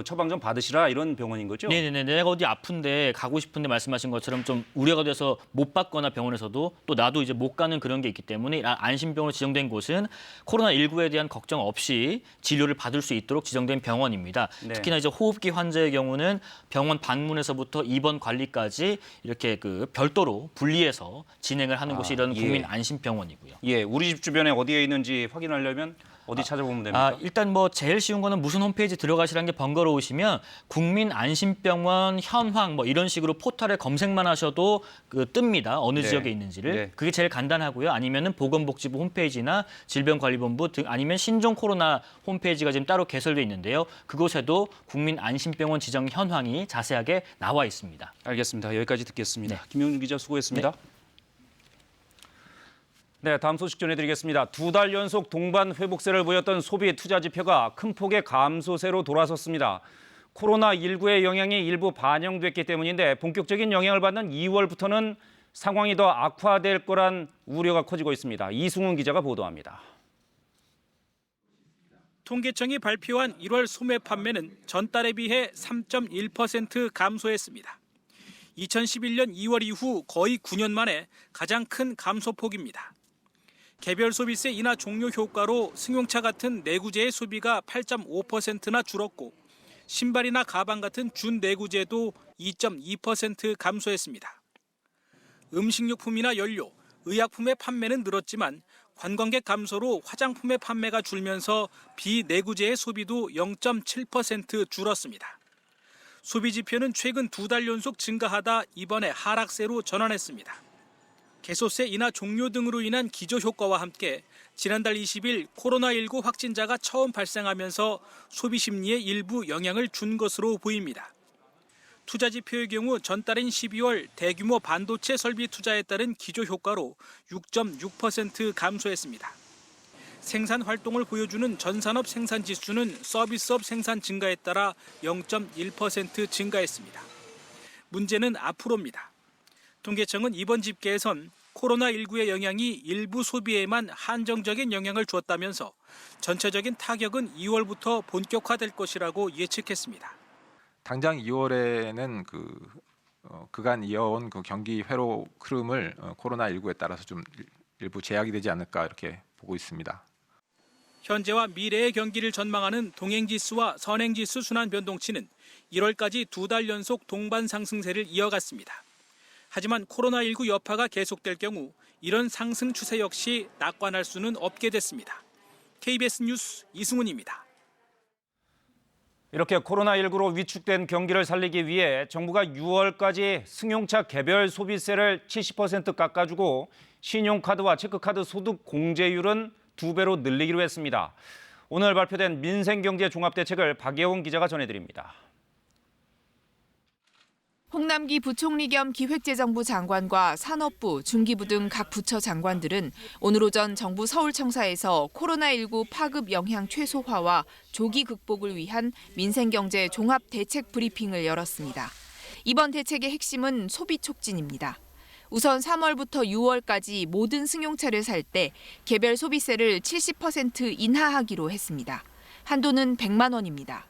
처방 좀 받으시라 이런 병원인 거죠? 네네네. 내가 어디 아픈데 가고 싶은데 말씀하신 것처럼 좀 우려가 돼서 못 받거나 병원에서도 또 나도 이제 못 가는 그런 게 있기 때문에 안심병원으로 지정된 곳은 코로나19에 대한 걱정 없이 진료를 받을 수 있도록 지정된 병원입니다. 네. 특히나 이제 호흡기 환자의 경우는 병원 방문에서부터 입원 관리까지 이렇게 그 별도로 분리해서 진행을 하는 곳이 이런 예. 국민안심병원이고요. 예, 우리 집 주변에 어디에 있는지 확인하려면 어디 찾아보면 됩니까? 일단 뭐 제일 쉬운 거는 무슨 홈페이지 들어가시라는 게 번거로우시면 국민안심병원 현황 뭐 이런 식으로 포털에 검색만 하셔도 그 뜹니다. 어느 네. 지역에 있는지를. 네. 그게 제일 간단하고요. 아니면은 보건복지부 홈페이지나 질병관리본부 등 아니면 신종 코로나 홈페이지가 지금 따로 개설돼 있는데요. 그곳에도 국민안심병원 지정 현황이 자세하게 나와 있습니다. 알겠습니다. 여기까지 듣겠습니다. 네. 김용준 기자 수고했습니다. 네, 다음 소식 전해드리겠습니다. 2달 연속 동반 회복세를 보였던 소비 투자 지표가 큰 폭의 감소세로 돌아섰습니다. 코로나19의 영향이 일부 반영됐기 때문인데 본격적인 영향을 받는 2월부터는 상황이 더 악화될 거란 우려가 커지고 있습니다. 이승훈 기자가 보도합니다. 통계청이 발표한 1월 소매 판매는 전달에 비해 3.1% 감소했습니다. 2011년 2월 이후 거의 9년 만에 가장 큰 감소폭입니다. 개별 소비세 인하 종료 효과로 승용차 같은 내구재의 소비가 8.5%나 줄었고 신발이나 가방 같은 준내구재도 2.2% 감소했습니다. 음식료품이나 연료, 의약품의 판매는 늘었지만 관광객 감소로 화장품의 판매가 줄면서 비내구재의 소비도 0.7% 줄었습니다. 소비 지표는 최근 2달 연속 증가하다 이번에 하락세로 전환했습니다. 개소세 인하 종료 등으로 인한 기저효과와 함께 지난달 20일 코로나19 확진자가 처음 발생하면서 소비 심리에 일부 영향을 준 것으로 보입니다. 투자 지표의 경우 전달인 12월 대규모 반도체 설비 투자에 따른 기저효과로 6.6% 감소했습니다. 생산 활동을 보여주는 전산업 생산 지수는 서비스업 생산 증가에 따라 0.1% 증가했습니다. 문제는 앞으로입니다. 통계청은 이번 집계에선 코로나19의 영향이 일부 소비에만 한정적인 영향을 주었다면서 전체적인 타격은 2월부터 본격화될 것이라고 예측했습니다. 당장 2월에는 그간 이어온 그 경기 회로 흐름을 코로나19에 따라서 좀 일부 제약이 되지 않을까 이렇게 보고 있습니다. 현재와 미래의 경기를 전망하는 동행지수와 선행지수 순환 변동치는 1월까지 2달 연속 동반 상승세를 이어갔습니다. 하지만 코로나19 여파가 계속될 경우 이런 상승 추세 역시 낙관할 수는 없게 됐습니다. KBS 뉴스 이승훈입니다. 이렇게 코로나19로 위축된 경기를 살리기 위해 정부가 6월까지 승용차 개별 소비세를 70% 깎아주고 신용카드와 체크카드 소득 공제율은 2배로 늘리기로 했습니다. 오늘 발표된 민생경제 종합대책을 박예원 기자가 전해드립니다. 홍남기 부총리 겸 기획재정부 장관과 산업부, 중기부 등 각 부처 장관들은 오늘 오전 정부 서울청사에서 코로나19 파급 영향 최소화와 조기 극복을 위한 민생경제 종합대책 브리핑을 열었습니다. 이번 대책의 핵심은 소비 촉진입니다. 우선 3월부터 6월까지 모든 승용차를 살 때 개별 소비세를 70% 인하하기로 했습니다. 한도는 100만 원입니다.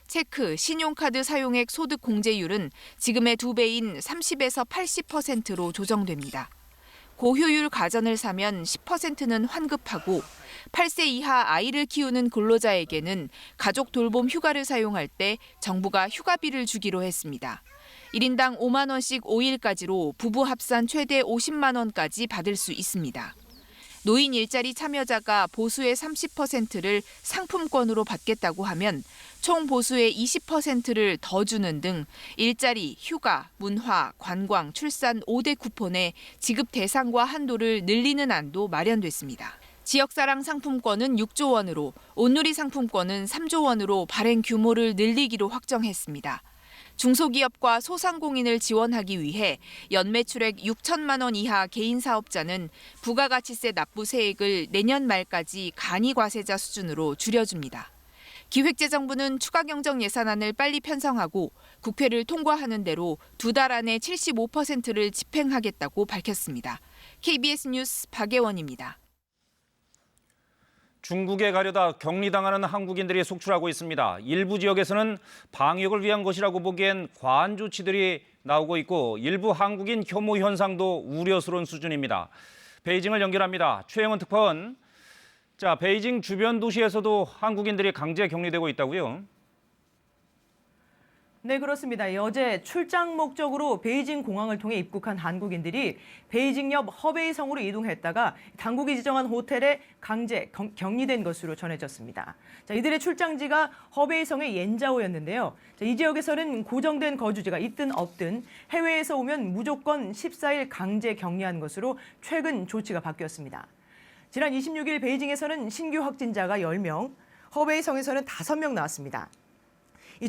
체크, 신용카드 사용액 소득 공제율은 지금의 2배인 30에서 80%로 조정됩니다. 고효율 가전을 사면 10%는 환급하고 8세 이하 아이를 키우는 근로자에게는 가족 돌봄 휴가를 사용할 때 정부가 휴가비를 주기로 했습니다. 1인당 5만 원씩 5일까지로 부부 합산 최대 50만 원까지 받을 수 있습니다. 노인 일자리 참여자가 보수의 30%를 상품권으로 받겠다고 하면 총 보수의 20%를 더 주는 등 일자리, 휴가, 문화, 관광, 출산 5대 쿠폰의 지급 대상과 한도를 늘리는 안도 마련됐습니다. 지역사랑 상품권은 6조 원으로, 온누리 상품권은 3조 원으로 발행 규모를 늘리기로 확정했습니다. 중소기업과 소상공인을 지원하기 위해 연매출액 6천만 원 이하 개인 사업자는 부가가치세 납부 세액을 내년 말까지 간이과세자 수준으로 줄여줍니다. 기획재정부는 추가 경정 예산안을 빨리 편성하고 국회를 통과하는 대로 2달 안에 75%를 집행하겠다고 밝혔습니다. KBS 뉴스 박예원입니다. 중국에 가려다 격리당하는 한국인들이 속출하고 있습니다. 일부 지역에서는 방역을 위한 것이라고 보기엔 과한 조치들이 나오고 있고 일부 한국인 혐오 현상도 우려스러운 수준입니다. 베이징을 연결합니다. 최영은 특파원. 베이징 주변 도시에서도 한국인들이 강제 격리되고 있다고요? 네, 그렇습니다. 어제 출장 목적으로 베이징 공항을 통해 입국한 한국인들이 베이징 옆 허베이성으로 이동했다가 당국이 지정한 호텔에 강제 격리된 것으로 전해졌습니다. 이들의 출장지가 허베이성의 옌자오였는데요. 이 지역에서는 고정된 거주지가 있든 없든 해외에서 오면 무조건 14일 강제 격리한 것으로 최근 조치가 바뀌었습니다. 지난 26일 베이징에서는 신규 확진자가 10명, 허베이성에서는 5명 나왔습니다.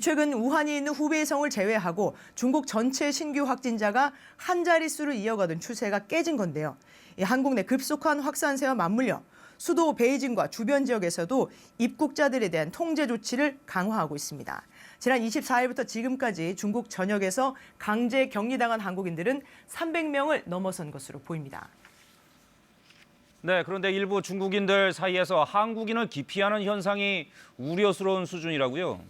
최근 우한이 있는 후베이성을 제외하고 중국 전체 신규 확진자가 한 자릿수를 이어가던 추세가 깨진 건데요. 한국 내 급속한 확산세와 맞물려 수도 베이징과 주변 지역에서도 입국자들에 대한 통제 조치를 강화하고 있습니다. 지난 24일부터 지금까지 중국 전역에서 강제 격리당한 한국인들은 300명을 넘어선 것으로 보입니다. 네, 그런데 일부 중국인들 사이에서 한국인을 기피하는 현상이 우려스러운 수준이라고요.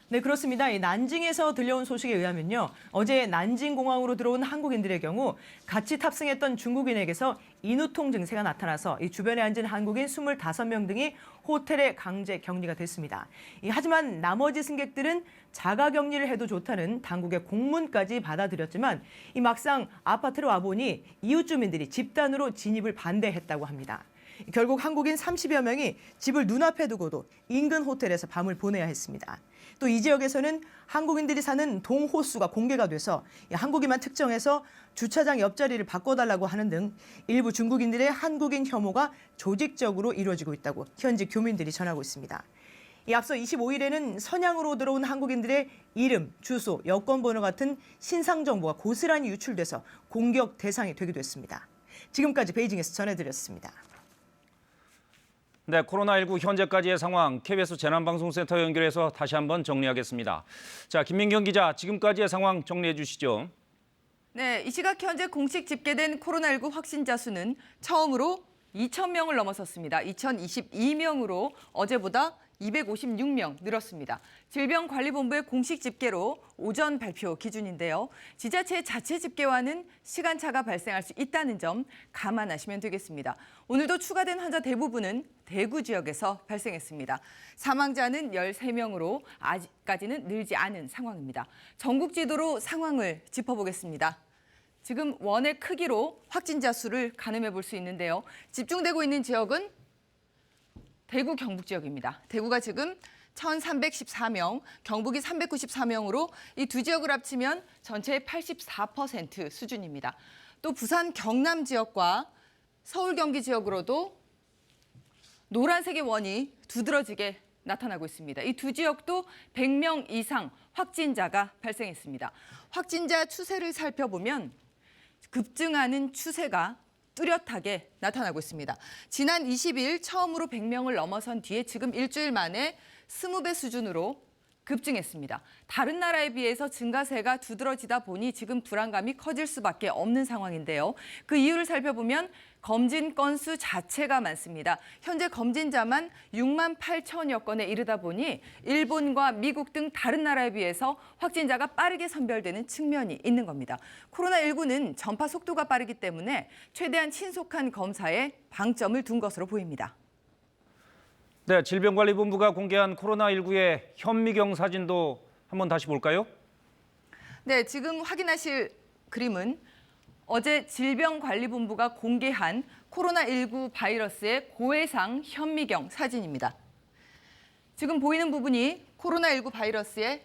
네, 그렇습니다. 이 난징에서 들려온 소식에 의하면요. 어제 난징 공항으로 들어온 한국인들의 경우 같이 탑승했던 중국인에게서 인후통 증세가 나타나서 이 주변에 앉은 한국인 25명 등이 호텔에 강제 격리가 됐습니다. 하지만 나머지 승객들은 자가 격리를 해도 좋다는 당국의 공문까지 받아들였지만 이 막상 아파트로 와보니 이웃 주민들이 집단으로 진입을 반대했다고 합니다. 결국 한국인 30여 명이 집을 눈앞에 두고도 인근 호텔에서 밤을 보내야 했습니다. 또 이 지역에서는 한국인들이 사는 동호수가 공개가 돼서 한국인만 특정해서 주차장 옆자리를 바꿔달라고 하는 등 일부 중국인들의 한국인 혐오가 조직적으로 이루어지고 있다고 현지 교민들이 전하고 있습니다. 앞서 25일에는 선양으로 들어온 한국인들의 이름, 주소, 여권번호 같은 신상 정보가 고스란히 유출돼서 공격 대상이 되기도 했습니다. 지금까지 베이징에서 전해드렸습니다. 네, 코로나19 현재까지의 상황 KBS 재난방송센터 연결해서 다시 한번 정리하겠습니다. 자, 김민경 기자, 지금까지의 상황 정리해 주시죠. 네, 이 시각 현재 공식 집계된 코로나19 확진자 수는 처음으로 2,000명을 넘어섰습니다. 2,022명으로 어제보다 256명 늘었습니다. 질병관리본부의 공식 집계로 오전 발표 기준인데요. 지자체의 자체 집계와는 시간차가 발생할 수 있다는 점 감안하시면 되겠습니다. 오늘도 추가된 환자 대부분은 대구 지역에서 발생했습니다. 사망자는 13명으로 아직까지는 늘지 않은 상황입니다. 전국 지도로 상황을 짚어보겠습니다. 지금 원의 크기로 확진자 수를 가늠해 볼 수 있는데요. 집중되고 있는 지역은 대구 경북 지역입니다. 대구가 지금 1,314명, 경북이 394명으로 이 두 지역을 합치면 전체의 84% 수준입니다. 또 부산 경남 지역과 서울 경기 지역으로도 노란색의 원이 두드러지게 나타나고 있습니다. 이 두 지역도 100명 이상 확진자가 발생했습니다. 확진자 추세를 살펴보면 급증하는 추세가 뚜렷하게 나타나고 있습니다. 지난 20일 처음으로 100명을 넘어선 뒤에 지금 일주일 만에 20배 수준으로 급증했습니다. 다른 나라에 비해서 증가세가 두드러지다 보니 지금 불안감이 커질 수밖에 없는 상황인데요. 그 이유를 살펴보면 검진 건수 자체가 많습니다. 현재 검진자만 6만 8천여 건에 이르다 보니 일본과 미국 등 다른 나라에 비해서 확진자가 빠르게 선별되는 측면이 있는 겁니다. 코로나19는 전파 속도가 빠르기 때문에 최대한 신속한 검사에 방점을 둔 것으로 보입니다. 네, 질병관리본부가 공개한 코로나19의 현미경 사진도 한번 다시 볼까요? 네, 지금 확인하실 그림은 어제 질병관리본부가 공개한 코로나19 바이러스의 고해상 현미경 사진입니다. 지금 보이는 부분이 코로나19 바이러스의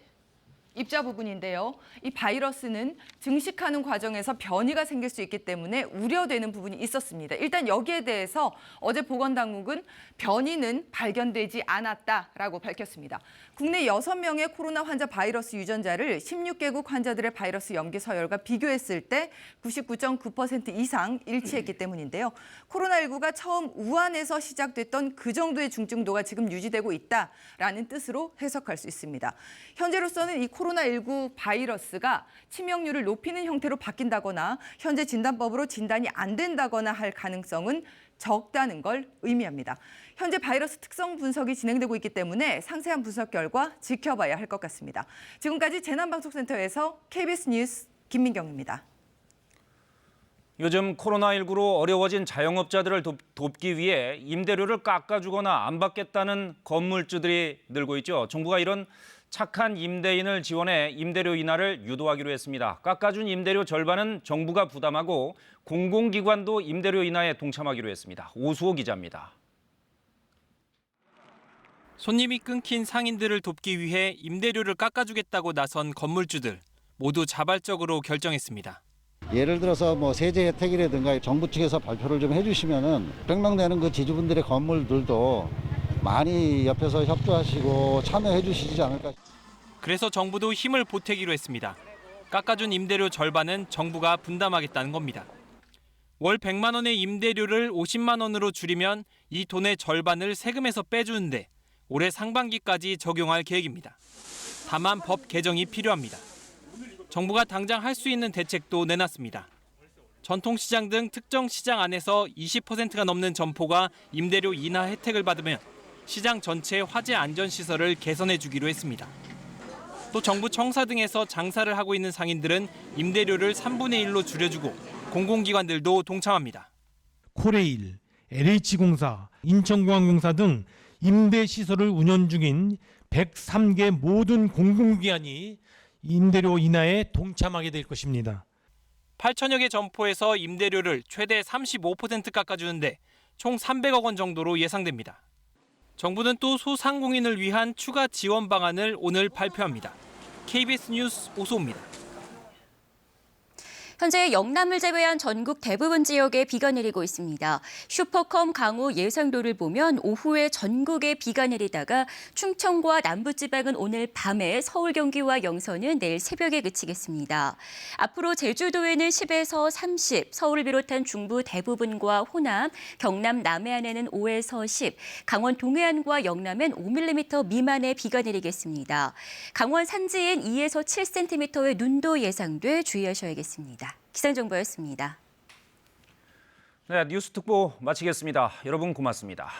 입자 부분인데요. 이 바이러스는 증식하는 과정에서 변이가 생길 수 있기 때문에 우려되는 부분이 있었습니다. 일단 여기에 대해서 어제 보건당국은 변이는 발견되지 않았다라고 밝혔습니다. 국내 6명의 코로나 환자 바이러스 유전자를 16개국 환자들의 바이러스 염기 서열과 비교했을 때 99.9% 이상 일치했기 때문인데요. 코로나19가 처음 우한에서 시작됐던 그 정도의 중증도가 지금 유지되고 있다라는 뜻으로 해석할 수 있습니다. 현재로서는 이 코로나19 바이러스가 치명률을 높이는 형태로 바뀐다거나 현재 진단법으로 진단이 안 된다거나 할 가능성은 적다는 걸 의미합니다. 현재 바이러스 특성 분석이 진행되고 있기 때문에 상세한 분석 결과 지켜봐야 할 것 같습니다. 지금까지 재난방송센터에서 KBS 뉴스 김민경입니다. 요즘 코로나19로 어려워진 자영업자들을 돕기 위해 임대료를 깎아주거나 안 받겠다는 건물주들이 늘고 있죠. 정부가 이런 착한 임대인을 지원해 임대료 인하를 유도하기로 했습니다. 깎아준 임대료 절반은 정부가 부담하고 공공기관도 임대료 인하에 동참하기로 했습니다. 오수호 기자입니다. 손님이 끊긴 상인들을 돕기 위해 임대료를 깎아주겠다고 나선 건물주들 모두 자발적으로 결정했습니다. 예를 들어서 뭐 세제 혜택이라든가 정부 측에서 발표를 좀 해주시면은 100명 되는 그 지주분들의 건물들도 많이 옆에서 협조하시고 참여해 주시지 않을까. 그래서 정부도 힘을 보태기로 했습니다. 깎아준 임대료 절반은 정부가 분담하겠다는 겁니다. 월 100만 원의 임대료를 50만 원으로 줄이면 이 돈의 절반을 세금에서 빼주는데 올해 상반기까지 적용할 계획입니다. 다만 법 개정이 필요합니다. 정부가 당장 할 수 있는 대책도 내놨습니다. 전통시장 등 특정 시장 안에서 20%가 넘는 점포가 임대료 인하 혜택을 받으면 시장 전체의 화재 안전시설을 개선해 주기로 했습니다. 또 정부 청사 등에서 장사를 하고 있는 상인들은 임대료를 3분의 1로 줄여주고 공공기관들도 동참합니다. 코레일, LH공사, 인천공항공사 등 임대시설을 운영 중인 103개 모든 공공기관이 임대료 인하에 동참하게 될 것입니다. 8천여 개 점포에서 임대료를 최대 35% 깎아주는데 총 300억 원 정도로 예상됩니다. 정부는 또 소상공인을 위한 추가 지원 방안을 오늘 발표합니다. KBS 뉴스 오소호입니다. 현재 영남을 제외한 전국 대부분 지역에 비가 내리고 있습니다. 슈퍼컴 강우 예상도를 보면 오후에 전국에 비가 내리다가 충청과 남부지방은 오늘 밤에 서울, 경기와 영서는 내일 새벽에 그치겠습니다. 앞으로 제주도에는 10에서 30, 서울을 비롯한 중부 대부분과 호남, 경남 남해안에는 5에서 10, 강원 동해안과 영남엔 5mm 미만의 비가 내리겠습니다. 강원 산지엔 2에서 7cm의 눈도 예상돼 주의하셔야겠습니다. 기상정보였습니다. 네, 뉴스 특보 마치겠습니다. 여러분 고맙습니다.